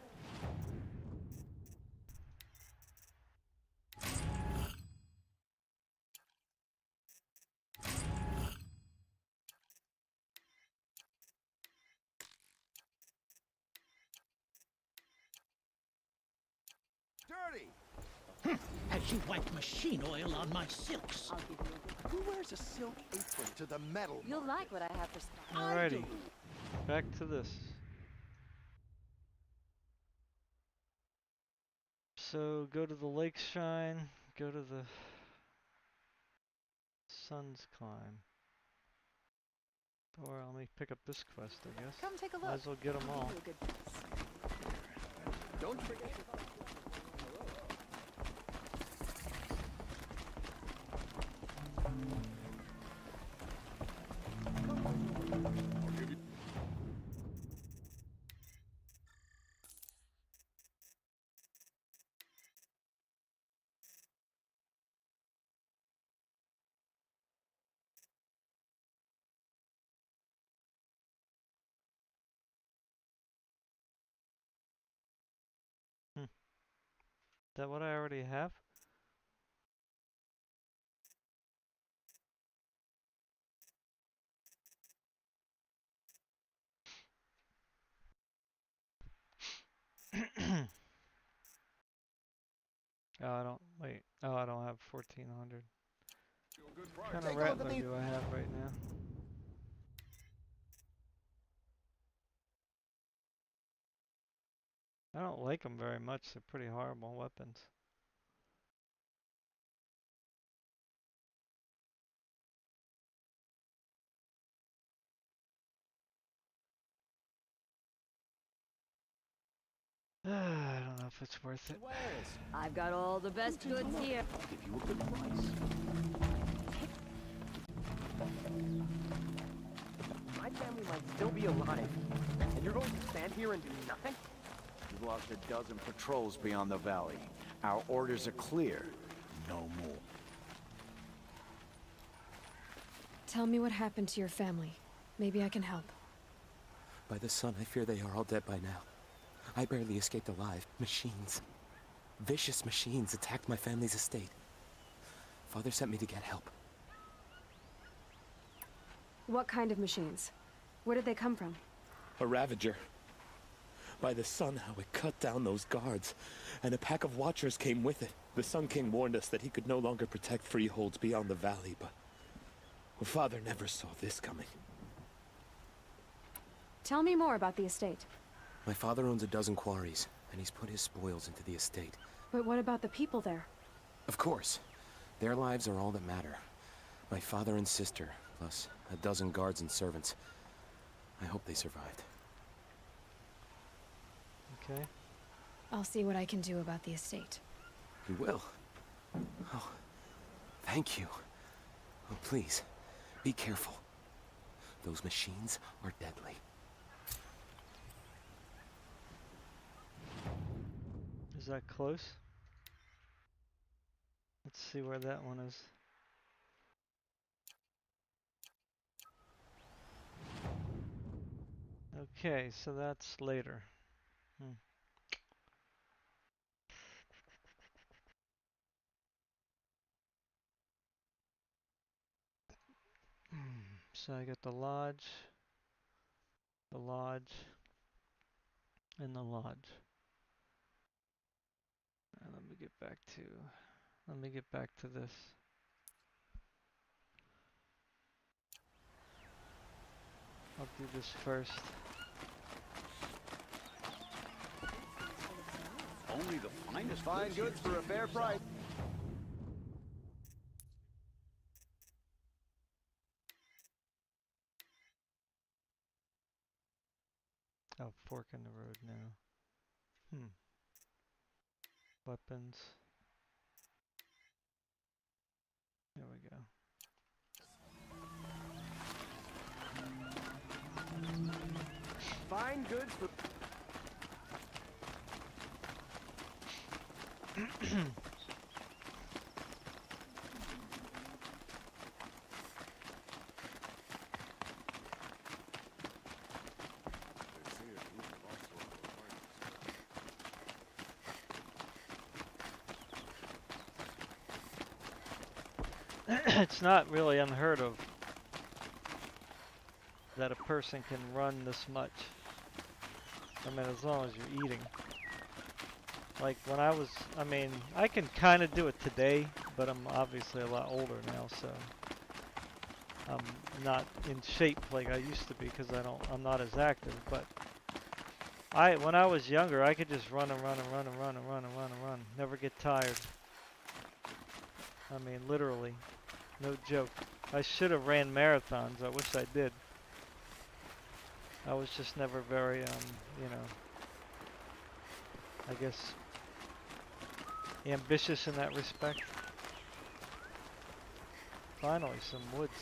dirty! As you wiped machine oil on my silks. Who wears a silk apron to the metal? You'll like what I have for Alrighty. Back to this. So go to the lake shine, go to the sun's climb. Or let me pick up this quest, I guess. Come take a look. Might as well get them all. Don't forget. that what I already have? Oh, I don't, wait. Oh, I don't have 1400. What kind of Rattler do I have right now? I don't like them very much. They're pretty horrible weapons. I don't know if it's worth it. I've got all the best goods here. I'll give you a good price. My family might still be alive, and you're going to stand here and do nothing? We've lost a dozen patrols beyond the valley. Our orders are clear. No more. Tell me what happened to your family. Maybe I can help. By the sun, I fear they are all dead by now. I barely escaped alive. Machines. Vicious machines attacked my family's estate. Father sent me to get help. What kind of machines? Where did they come from? A Ravager. By the sun, how it cut down those guards. And a pack of watchers came with it. The Sun King warned us that he could no longer protect freeholds beyond the valley, but... well, Father never saw this coming. Tell me more about the estate. My father owns a dozen quarries, and he's put his spoils into the estate. But what about the people there? Of course. Their lives are all that matter. My father and sister, plus a dozen guards and servants. I hope they survived. Okay. I'll see what I can do about the estate. You will? Oh, thank you. Oh, please, be careful. Those machines are deadly. Is that close? Let's see where that one is. Okay, so that's later. So I got the lodge, and the lodge. Let me get back to this. I'll do this first. Only the finest Fine goods for a fair price. Oh, fork in the road now. Weapons. There we go. Fine goods for... It's not really unheard of that a person can run this much. I mean, as long as you're eating. Like when I was, I mean, I can kind of do it today, but I'm obviously a lot older now, so I'm not in shape like I used to be because I'm not as active. But when I was younger, I could just run and run and run and run and run and run and run, never get tired. I mean, literally, no joke. I should have ran marathons. I wish I did. I was just never very, you know, I guess, ambitious in that respect. Finally, some woods.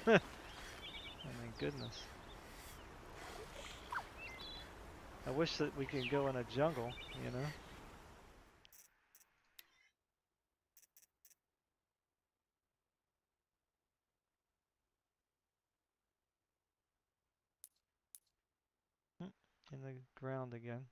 I mean, goodness. I wish that we could go in a jungle, you know? In the ground again.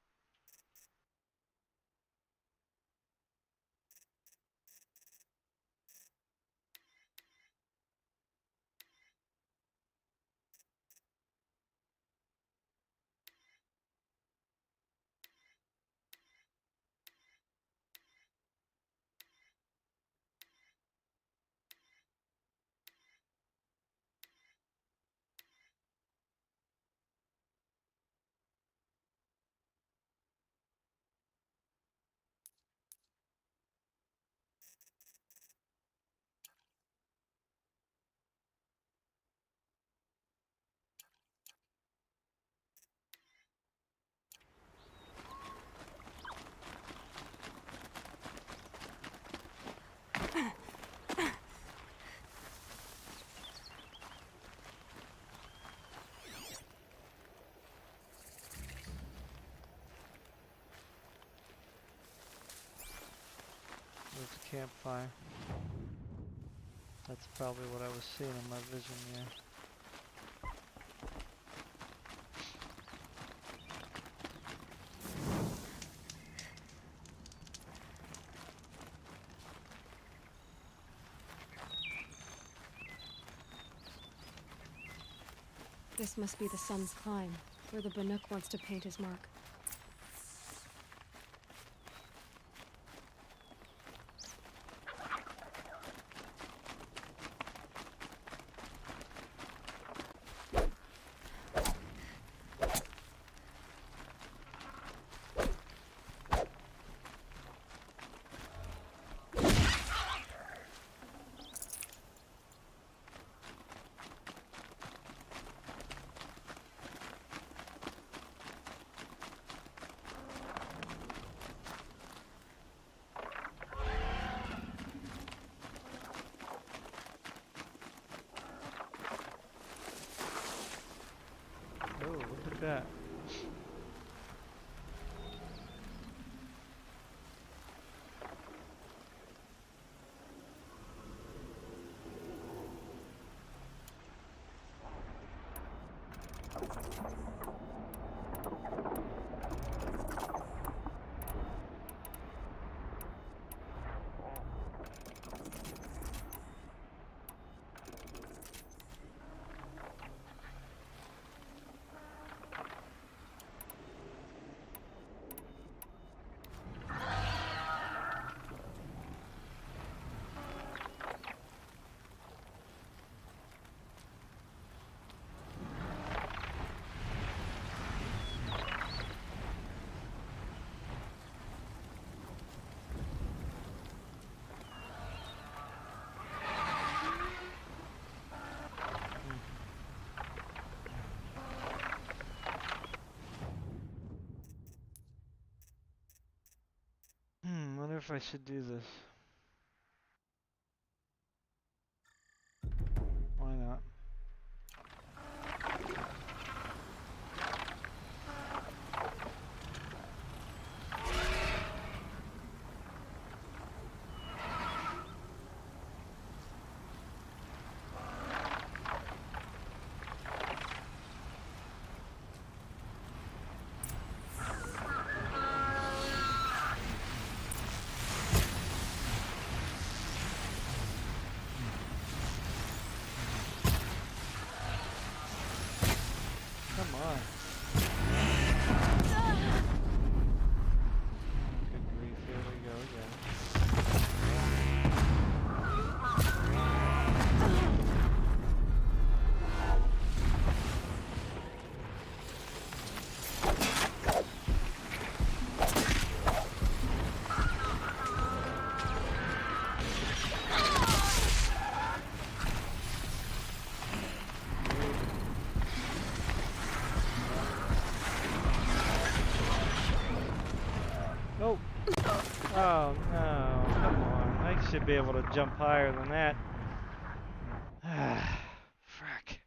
There's a campfire. That's probably what I was seeing in my vision, yeah. This must be the sun's climb, where the Bannock wants to paint his mark. That. Wonder if I should do this. Why not? Come on. Good grief, here we go again. Oh! Oh no, come on. I should be able to jump higher than that. Frack.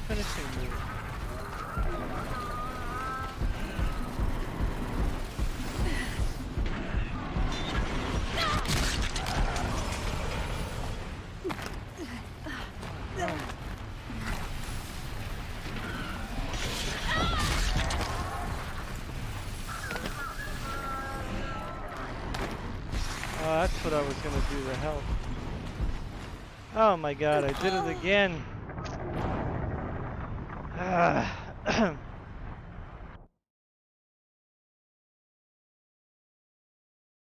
finishing move. Oh, that's what I was gonna do to help. Oh my god, I did it again.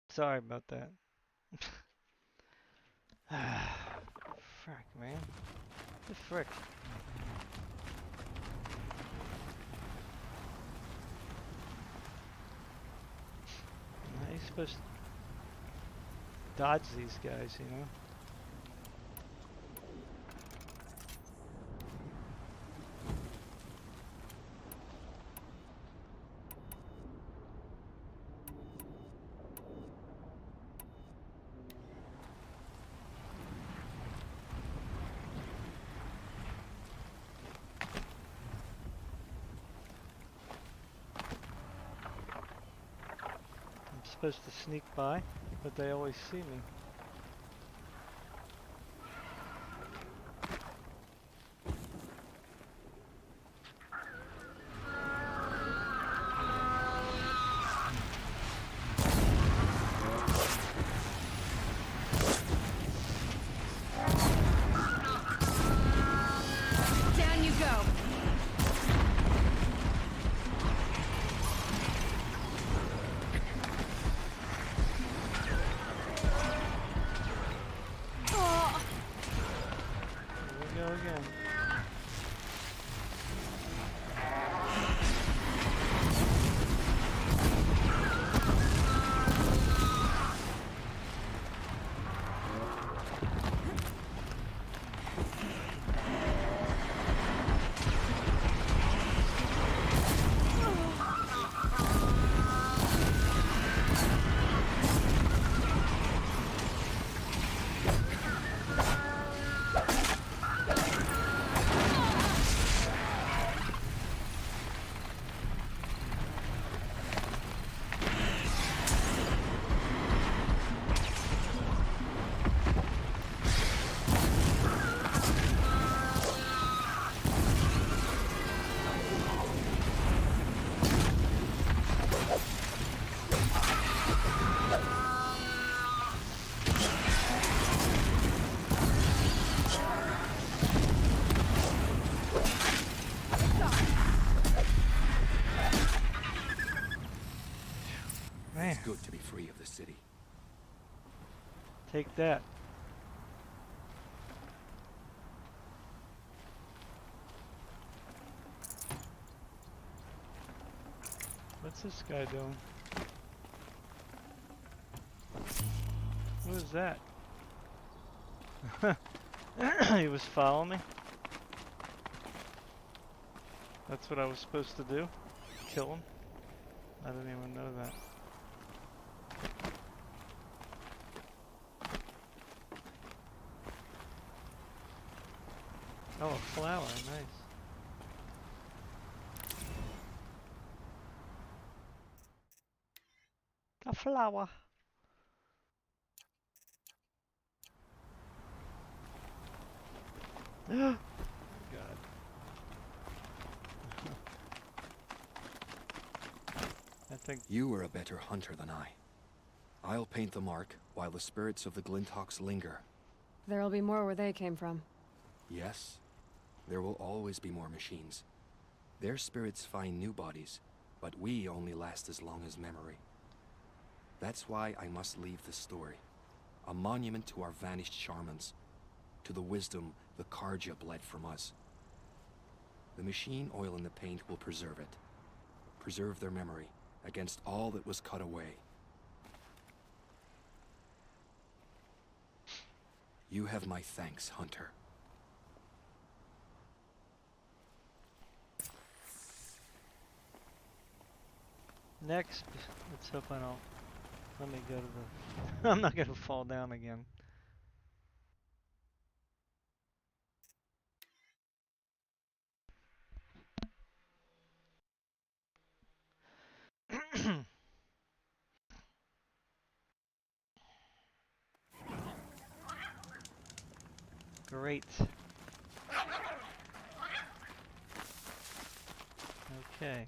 Sorry about that. Frick, man. The frick. How are you supposed to dodge these guys, you know? I'm supposed to sneak by, but they always see me. Down you go. Here we go again. It's good to be free of the city. Take that. What's this guy doing? What is that? He was following me? That's what I was supposed to do? Kill him? I didn't even know that. Oh, a flower, nice. A flower. God. I think you are a better hunter than I. I'll paint the mark while the spirits of the Glinthawks linger. There'll be more where they came from. Yes, there will always be more machines. Their spirits find new bodies, but we only last as long as memory. That's why I must leave this story. A monument to our vanished shamans, to the wisdom the Karja bled from us. The machine oil in the paint will preserve it. Preserve their memory against all that was cut away. You have my thanks, Hunter. next, let's hope I don't. Let me go to the. I'm not gonna fall down again. Great. Okay.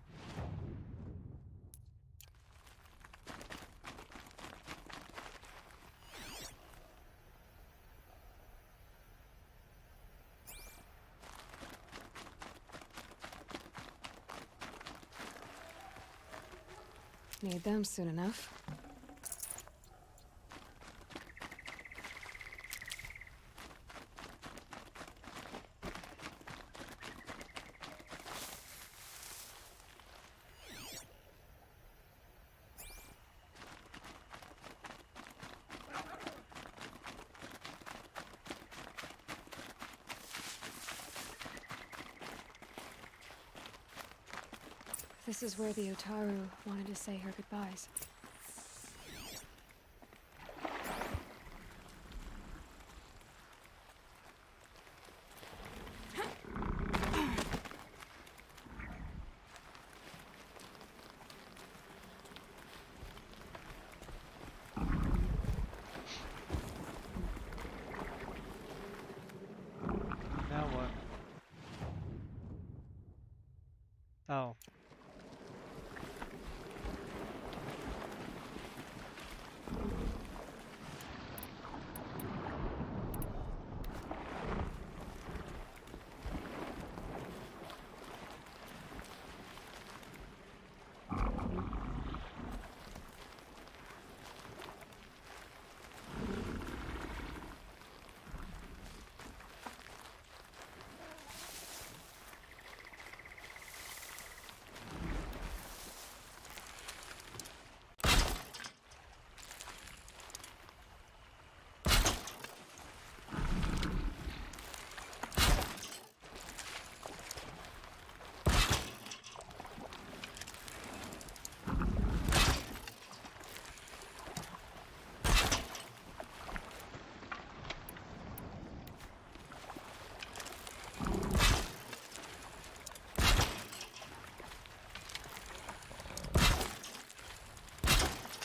Need them soon enough. This is where the Otaru wanted to say her goodbyes. Now what? Oh.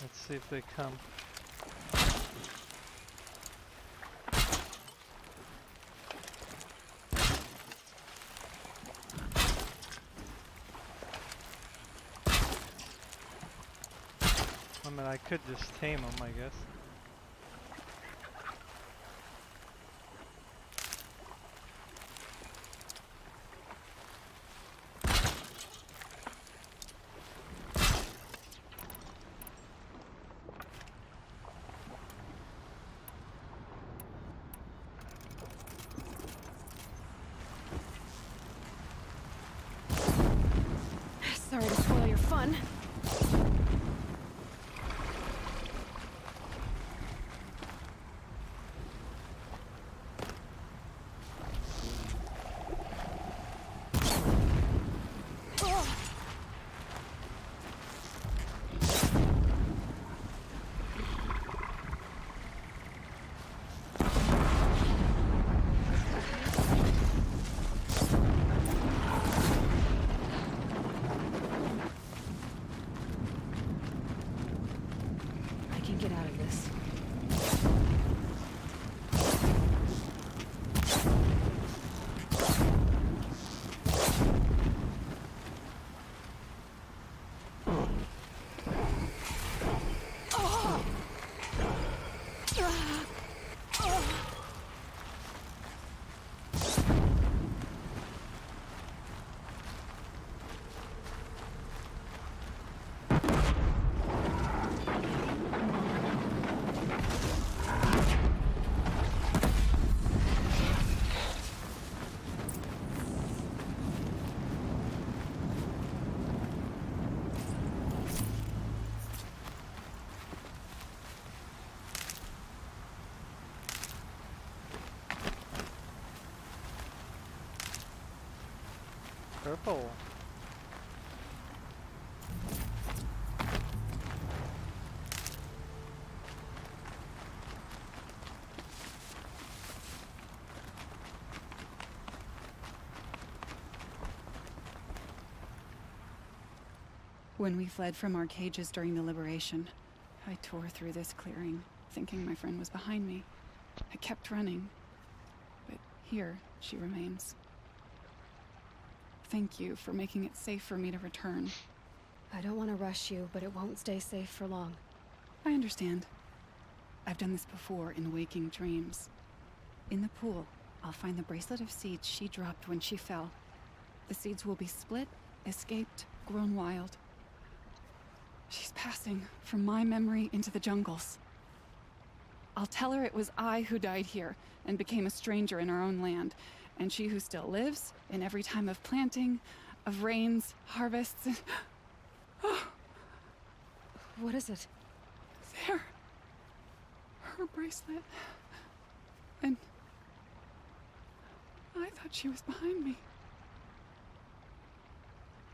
Let's see if they come. I mean, I could just tame them, I guess. Sorry to spoil your fun. Get out of this. Purple. When we fled from our cages during the liberation, I tore through this clearing, thinking my friend was behind me. I kept running, but Here, she remains. Thank you for making it safe for me to return. I don't want to rush you, but it won't stay safe for long. I understand. I've done this before in waking dreams. In the pool, I'll find the bracelet of seeds she dropped when she fell. The seeds will be split, escaped, grown wild. She's passing from my memory into the jungles. I'll tell her it was I who died here and became a stranger in our own land, and she who still lives in every time of planting, of rains, harvests, and... What is it? There. Her bracelet. And... I thought she was behind me.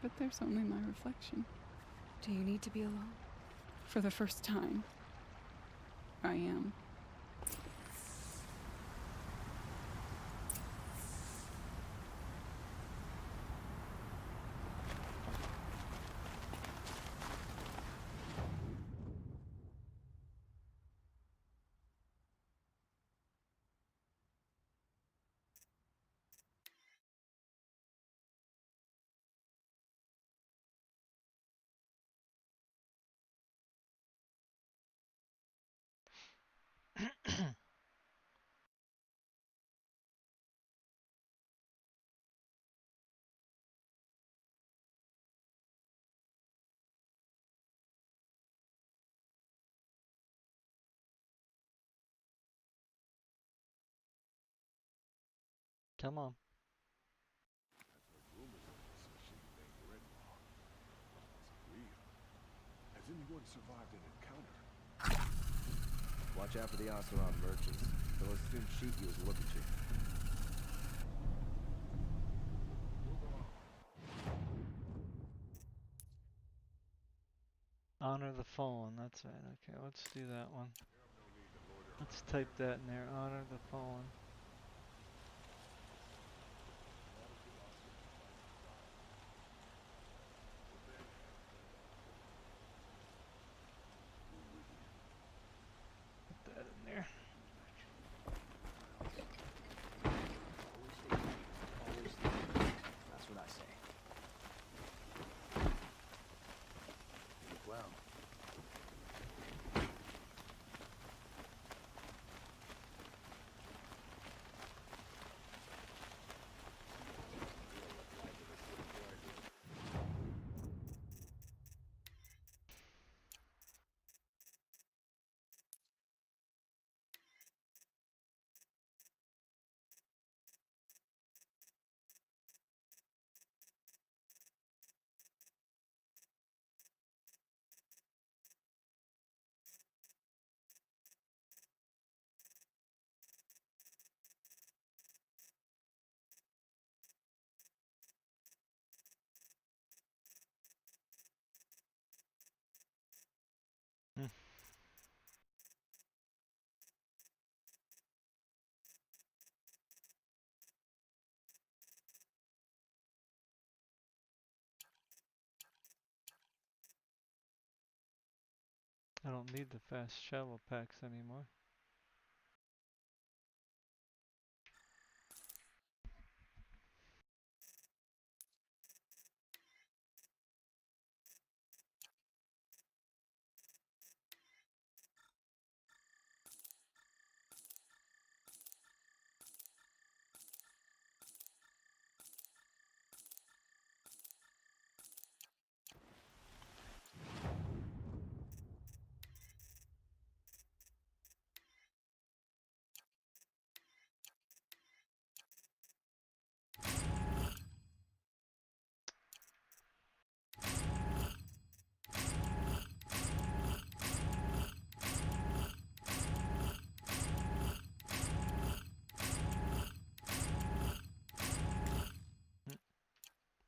But there's only my reflection. Do you need to be alone? For the first time, I am. Come on. Has anyone survived an encounter? Watch out for the Oseron merchants. They'll as soon shoot you as look at you. Honor the fallen, that's right. Okay, let's do that one. Let's type that in there. Honor the fallen. Put that in there. That's what I say. Well. I don't need the fast travel packs anymore.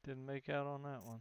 Didn't make out on that one.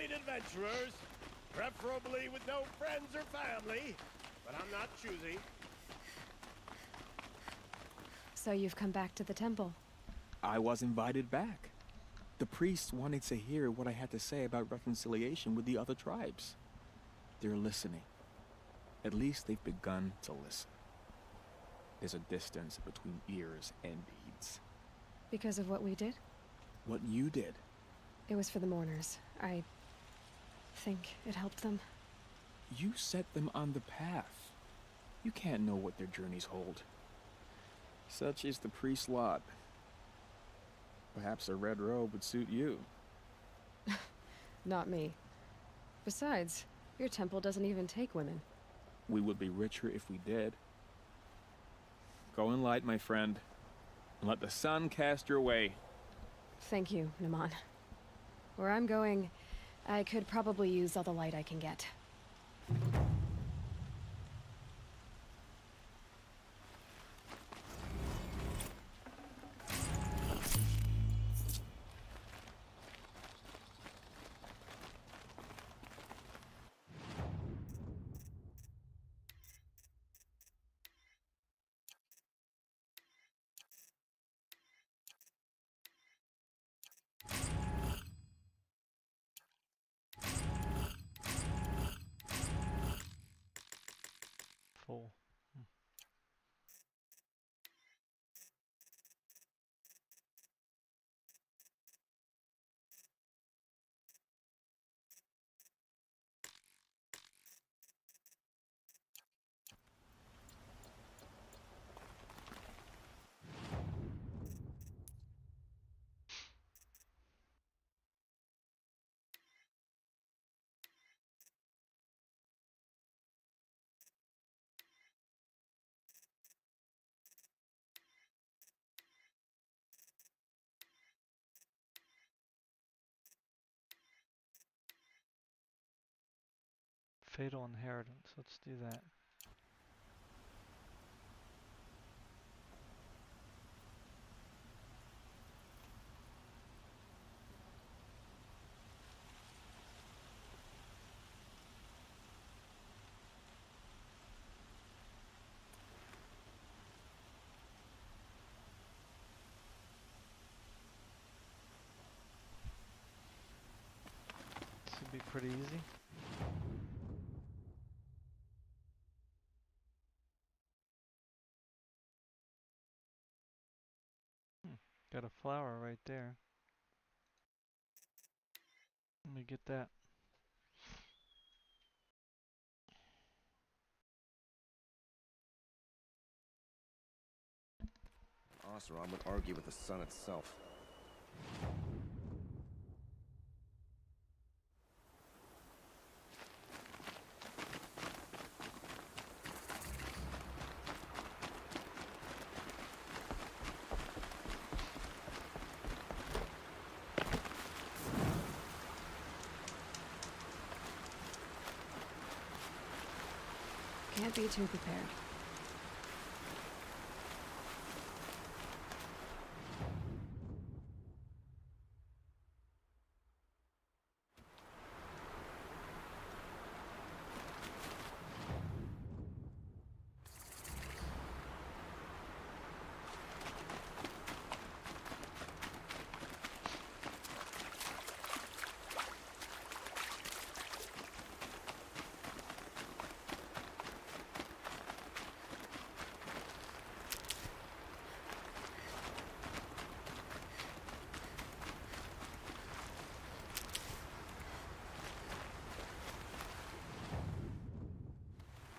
night, adventurers. Preferably with no friends or family, but I'm not choosy. So you've come back to the temple. I was invited back. The priests wanted to hear what I had to say about reconciliation with the other tribes. They're listening. At least they've begun to listen. There's a distance between ears and deeds. Because of what we did? What you did. It was for the mourners. I think it helped them. You set them on the path. You can't know what their journeys hold. Such is the priest's lot. Perhaps a red robe would suit you. Not me. Besides, your temple doesn't even take women. We would be richer if we did. Go in light, my friend, and let the sun cast your way. Thank you, Naman. Where I'm going, I could probably use all the light I can get. Full. Fatal inheritance. Let's do that. This would be pretty easy. Got a flower right there. Let me get that. Oseram would argue with the sun itself. Can't be too prepared.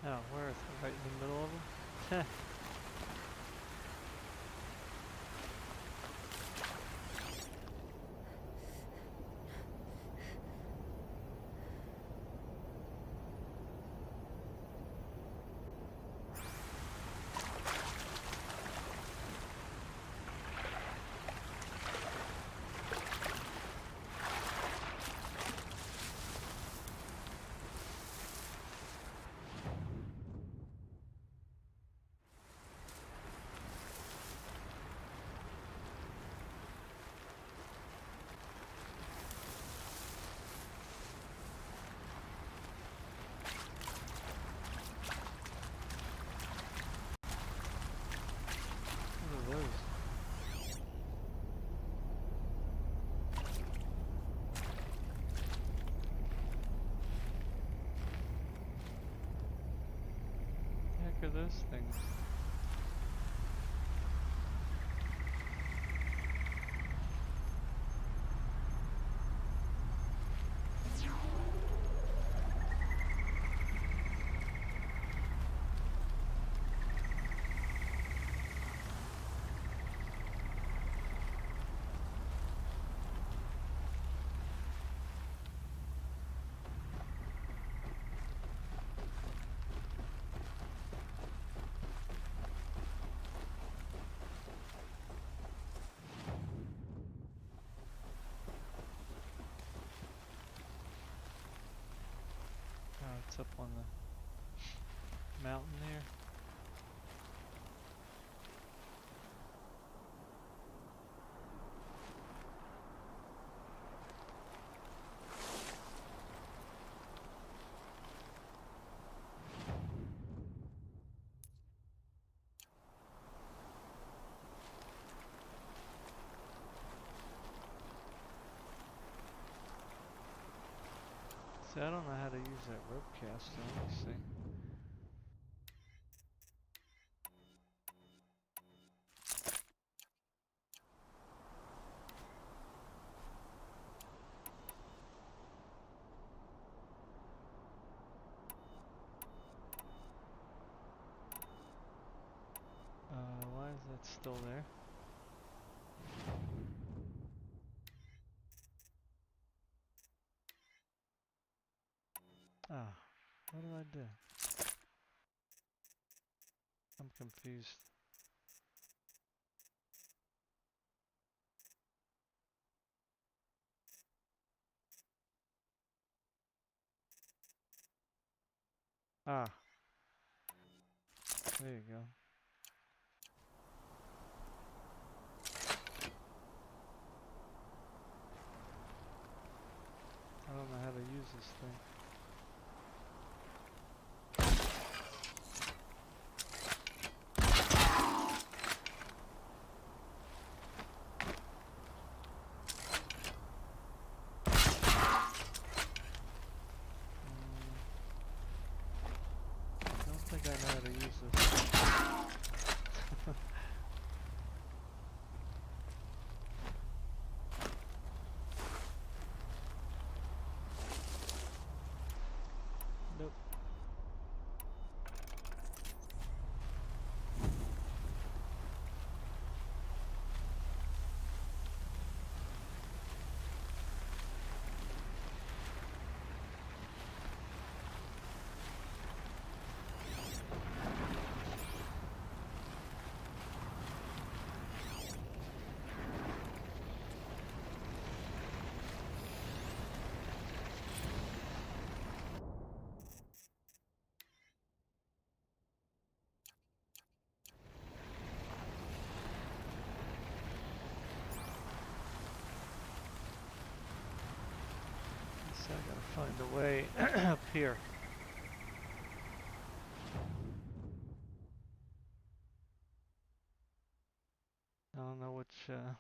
Oh, where is it? Right in the middle of them? those things? It's up on the mountain there. See, I don't know how to use that rope caster. Let me see. Why is that still there? Ah, what did I do? I'm confused. Ah, there you go. I don't know how to use this thing. I don't think I know how to use this. Nope. So I gotta find a way up here. I don't know which, how to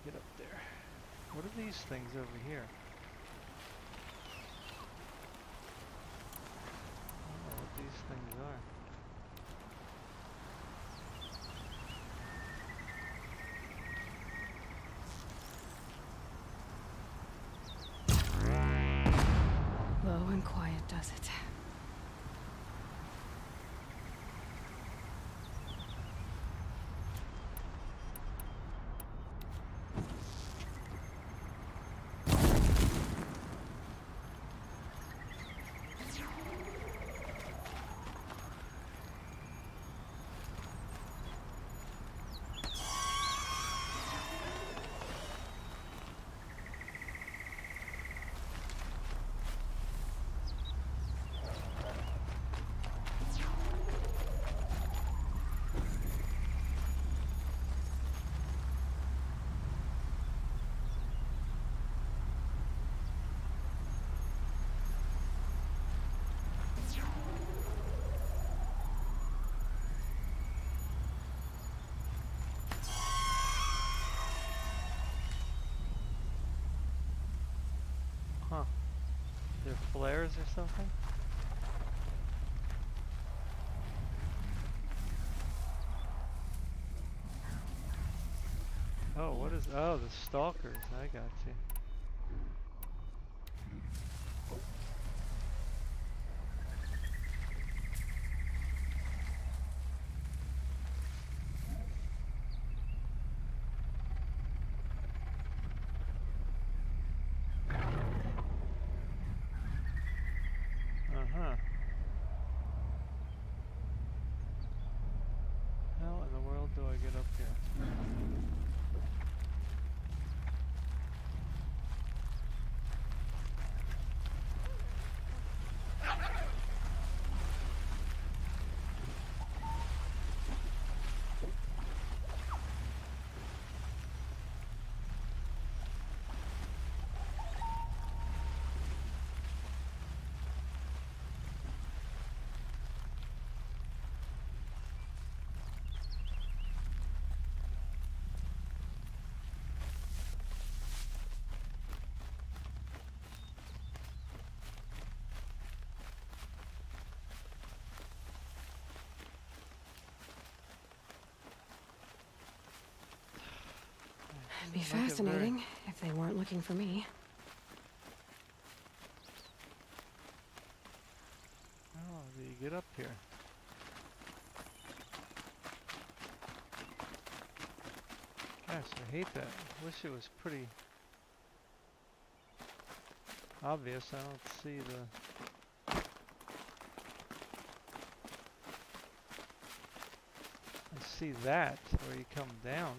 get up there. What are these things over here? I don't know what these things are. Low and quiet does it. Huh. They're flares or something? Oh, what is... Oh, the stalkers. I got you. Uh-huh. How in the world do I get up here? It'd be fascinating if they weren't looking for me. How do you get up here? Gosh, I hate that. Wish it was pretty obvious. I don't see the... I see that where you come down.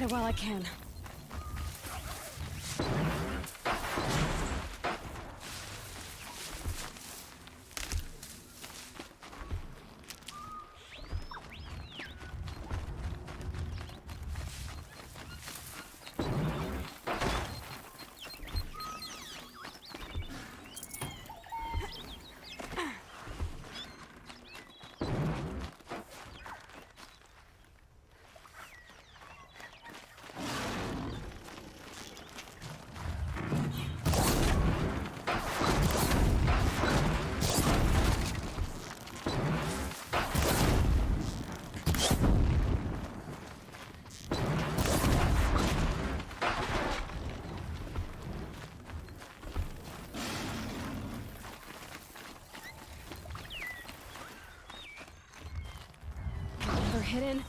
it while I can. They're hidden.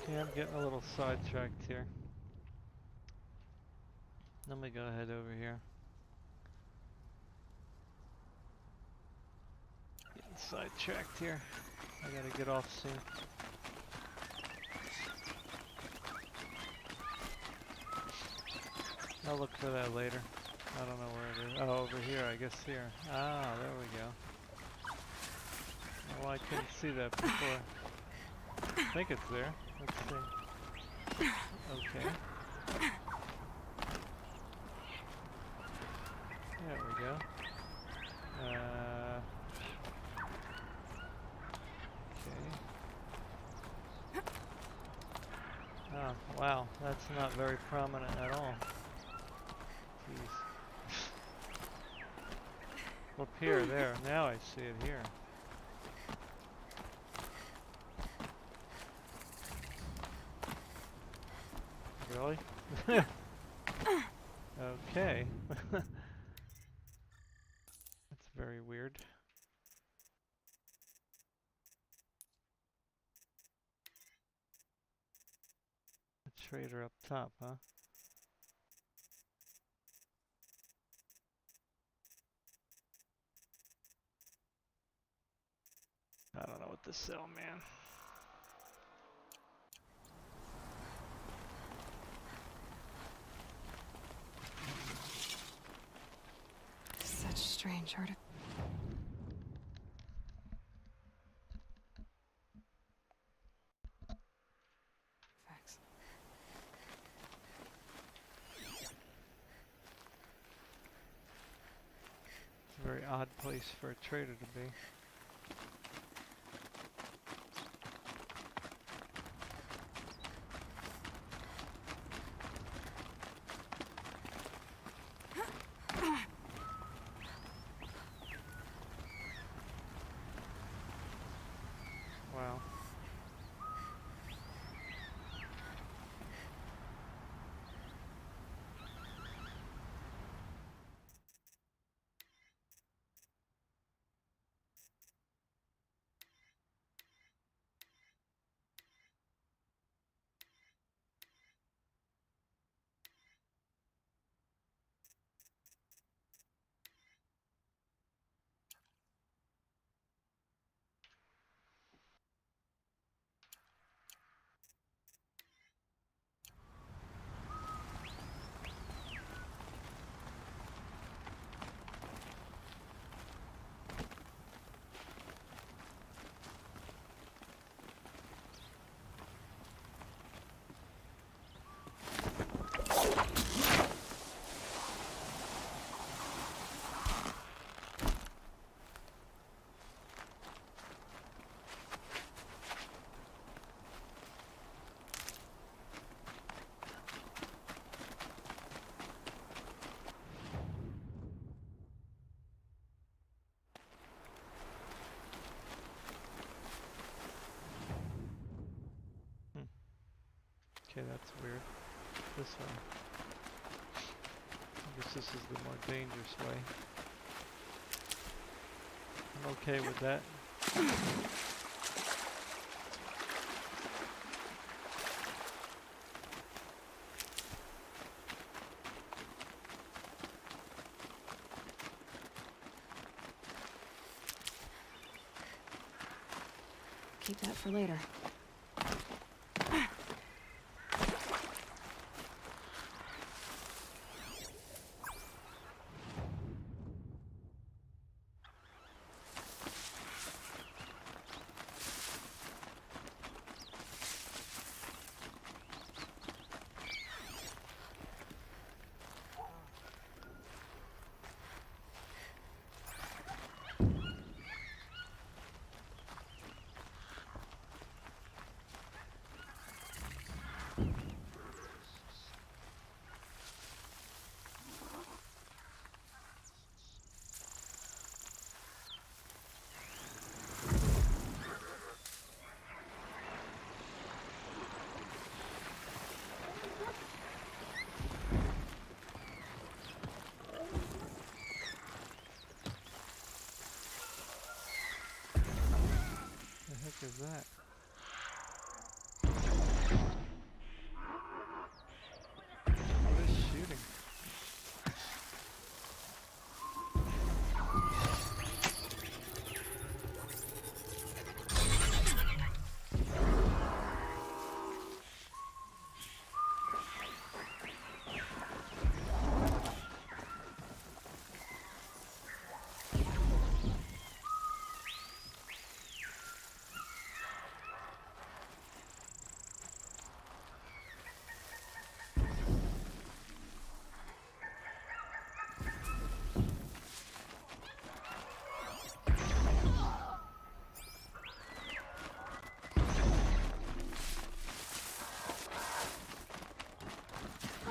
Okay, I'm getting a little sidetracked here. Let me go ahead over here. Getting sidetracked here. I gotta get off soon. I'll look for that later. I don't know where it is. Oh, over here, I guess here. Ah, there we go. Well, I couldn't see that before. I think it's there. Let's see. Okay. There we go. Okay. Oh, wow. That's not very prominent at all. Jeez. Up here, there. Now I see it here. Really? Okay. That's very weird. A trader up top, huh? I don't know what to sell, man. Such strange artifacts. It's a very odd place for a trader to be. Wow. Okay, that's weird. This way. I guess this is the more dangerous way. I'm okay with that. Keep that for later. What is that? What is shooting?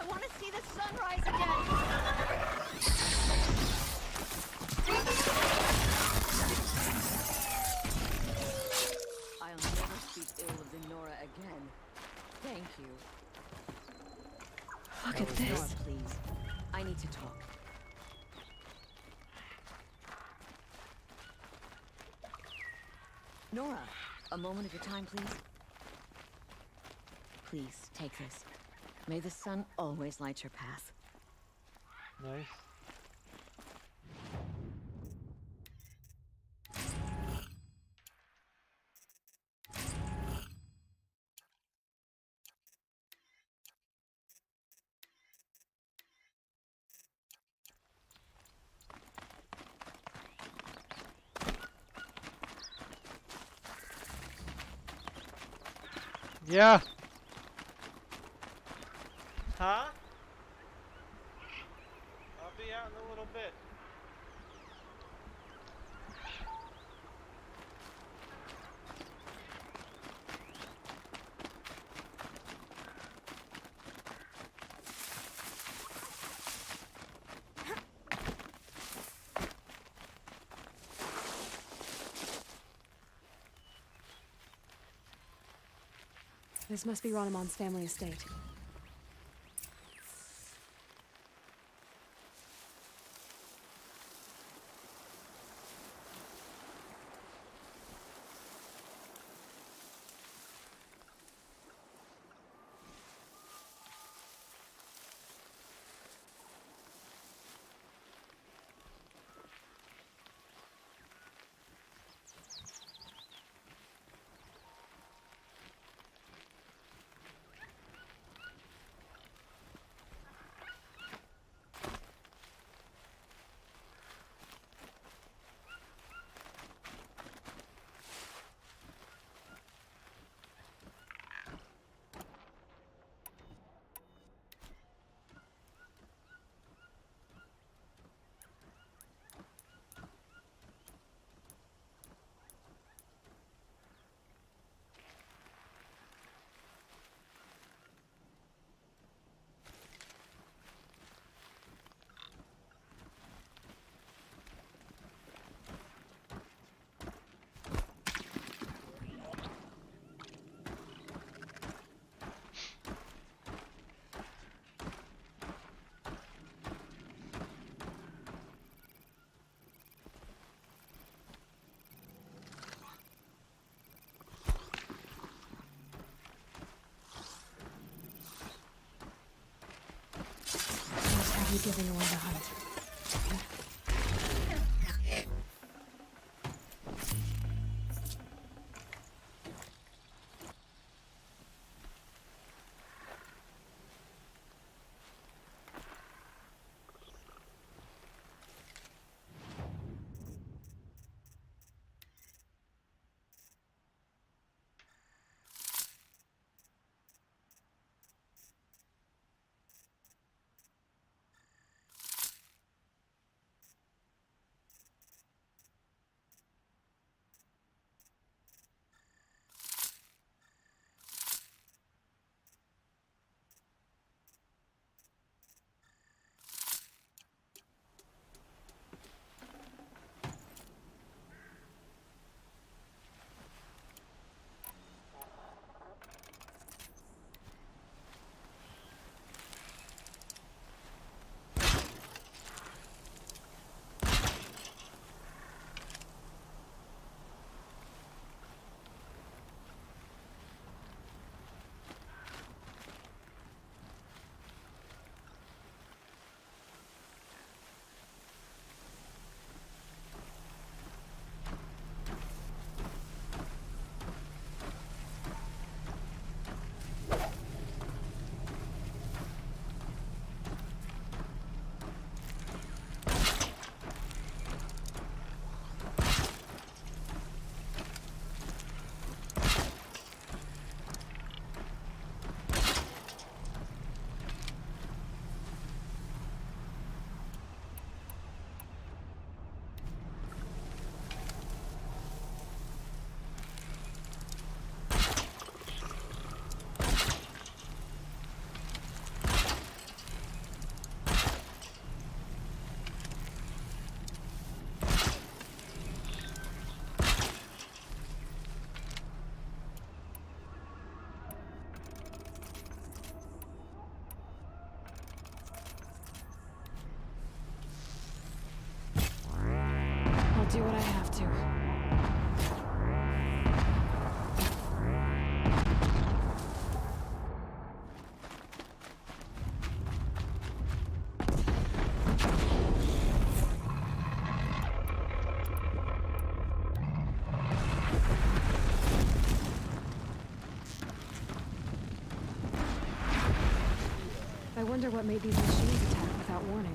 I want to see the sunrise again. I'll never speak ill of the Nora again. Thank you. Look at this. Nora, please. I need to talk. Nora, a moment of your time, please. Please, take this. May the sun always light your path. Nice. Yeah. Huh? I'll be out in a little bit. This must be Ranamon's family estate. be giving away the hunt. Do what I have to. I wonder what made these machines attack without warning.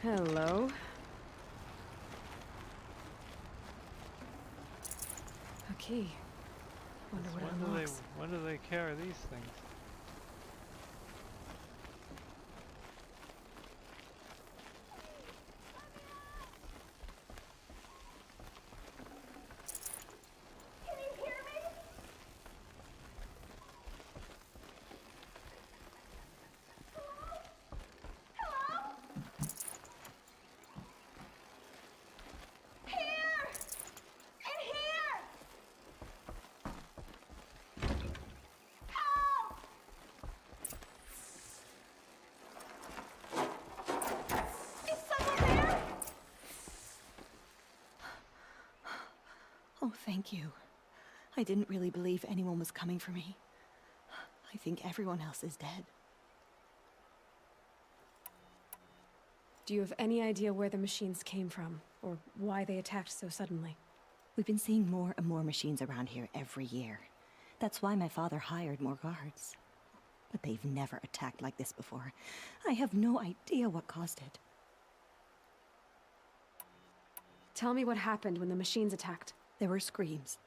Hello. A key. Wonder what it unlocks. When do they carry these things? Oh, thank you. I didn't really believe anyone was coming for me. I think everyone else is dead. Do you have any idea where the machines came from, or why they attacked so suddenly? We've been seeing more and more machines around here every year. That's why my father hired more guards. But they've never attacked like this before. I have no idea what caused it. Tell me what happened when the machines attacked. There were screams.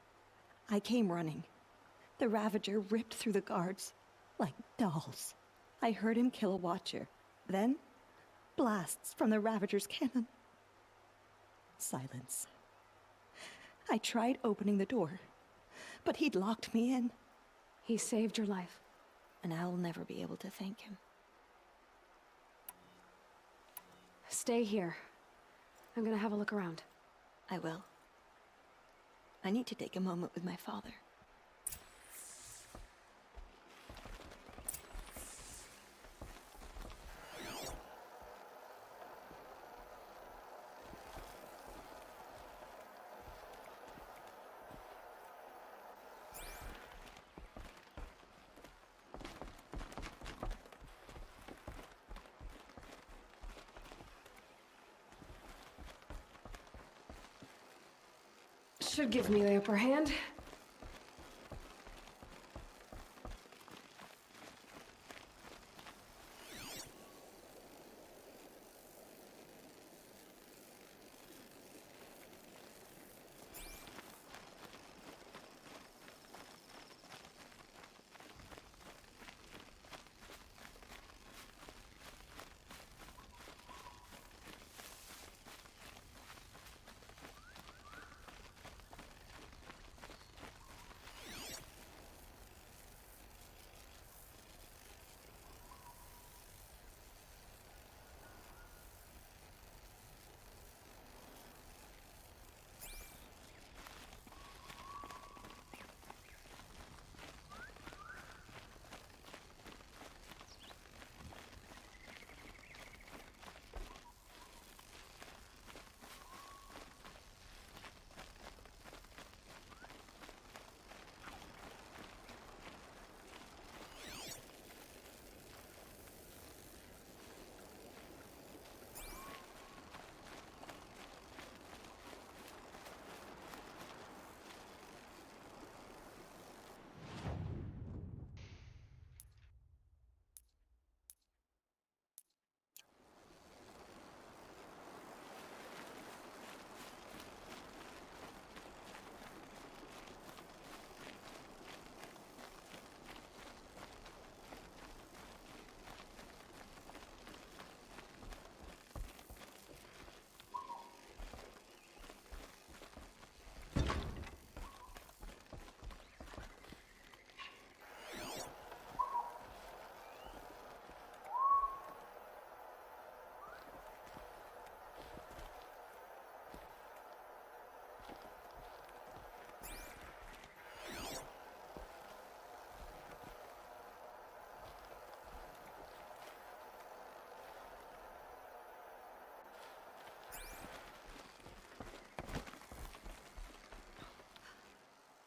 I came running. The Ravager ripped through the guards like dolls. I heard him kill a watcher. Then, blasts from the Ravager's cannon. Silence. I tried opening the door, but he'd locked me in. He saved your life. And I'll never be able to thank him. Stay here. I'm gonna have a look around. I will. I need to take a moment with my father. Should give me the upper hand.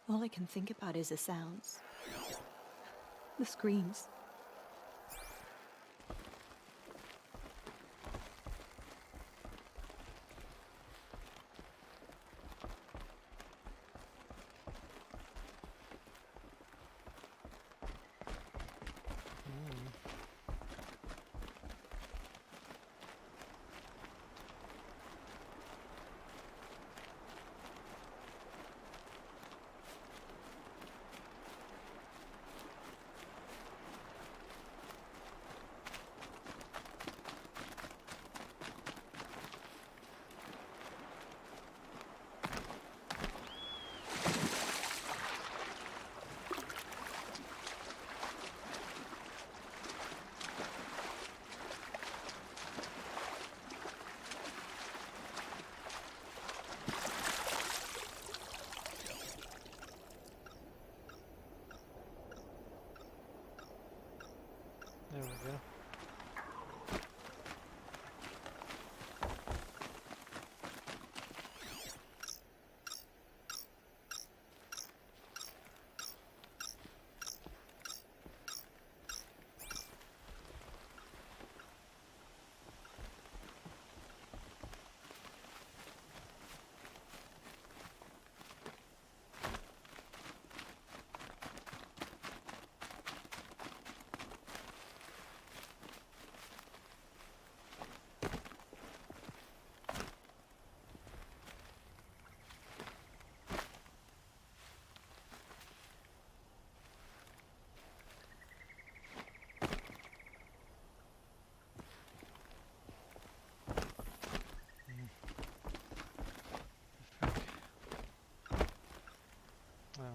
All I can think about is the sounds. The screams. There we go. Well.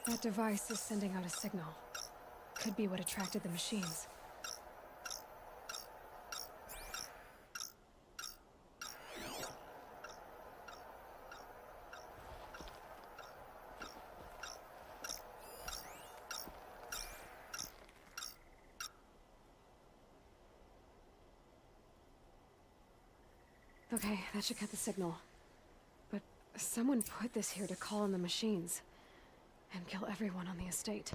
That device is sending out a signal. could be what attracted the machines. Okay, that should cut the signal. But someone put this here to call in the machines and kill everyone on the estate.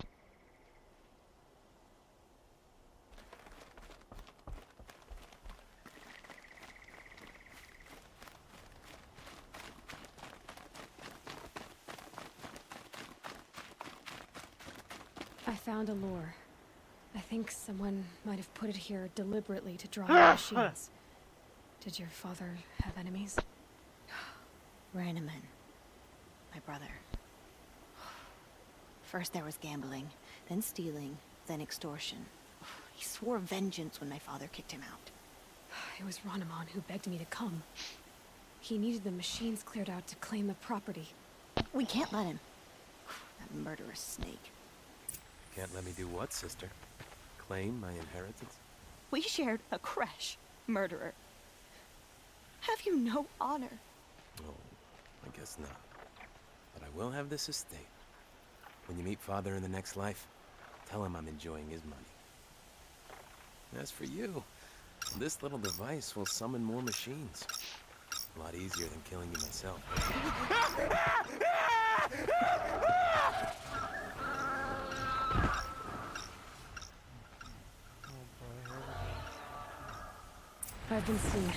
I found Aloy. I think someone might have put it here deliberately to draw the machines. Did your father have enemies? Rainaman. My brother. First there was gambling, then stealing, then extortion. He swore vengeance when my father kicked him out. It was Rainaman who begged me to come. He needed the machines cleared out to claim the property. We can't let him. That murderous snake. Can't let me do what, sister? Claim my inheritance? We shared a creche, murderer. Have you no honor? Oh, I guess not. But I will have this estate. When you meet Father in the next life, tell him I'm enjoying his money. As for you, this little device will summon more machines. A lot easier than killing you myself. I've been seen.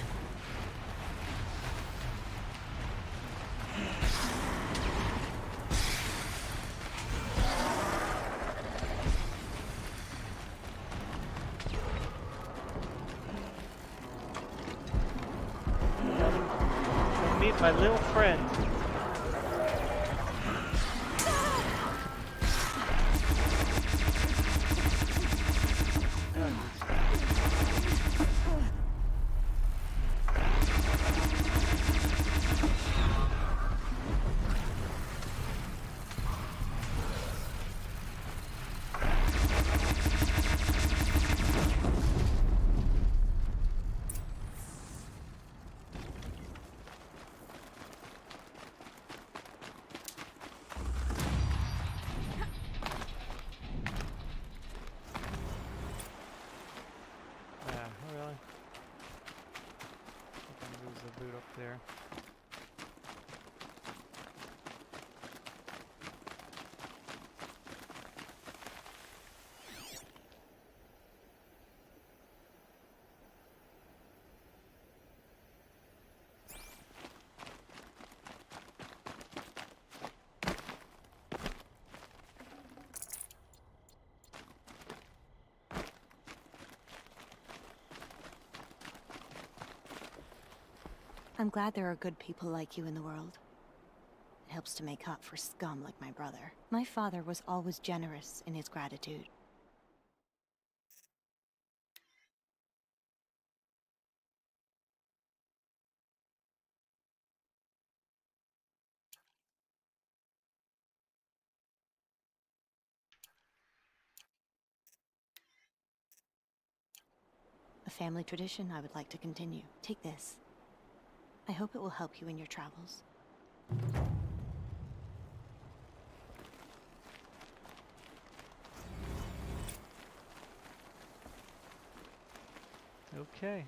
Meet my little friend. There. I'm glad there are good people like you in the world. It helps to make up for scum like my brother. My father was always generous in his gratitude. A family tradition I would like to continue. Take this. I hope it will help you in your travels. Okay.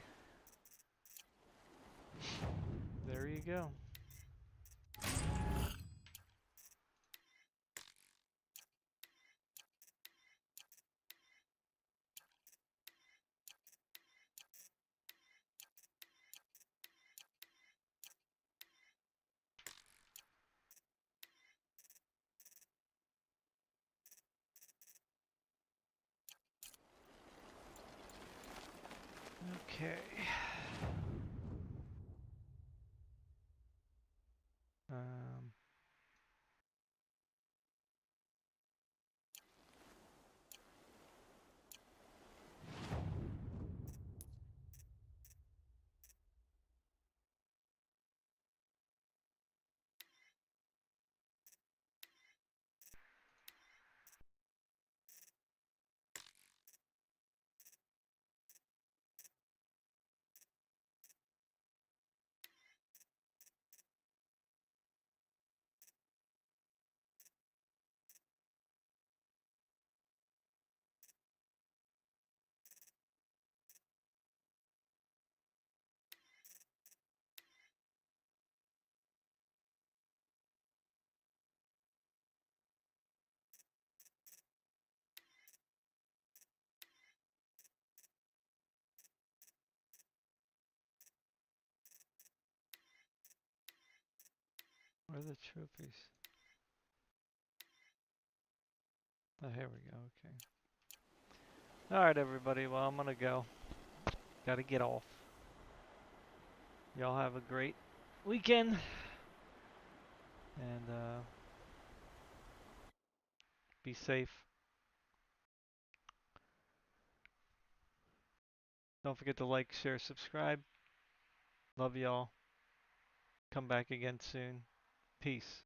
There you go. Okay. Where are the trophies? Oh, here we go. Okay. Alright, everybody. Well, I'm gonna go. Gotta get off. Y'all have a great weekend. And, be safe. Don't forget to like, share, subscribe. Love y'all. Come back again soon. Peace.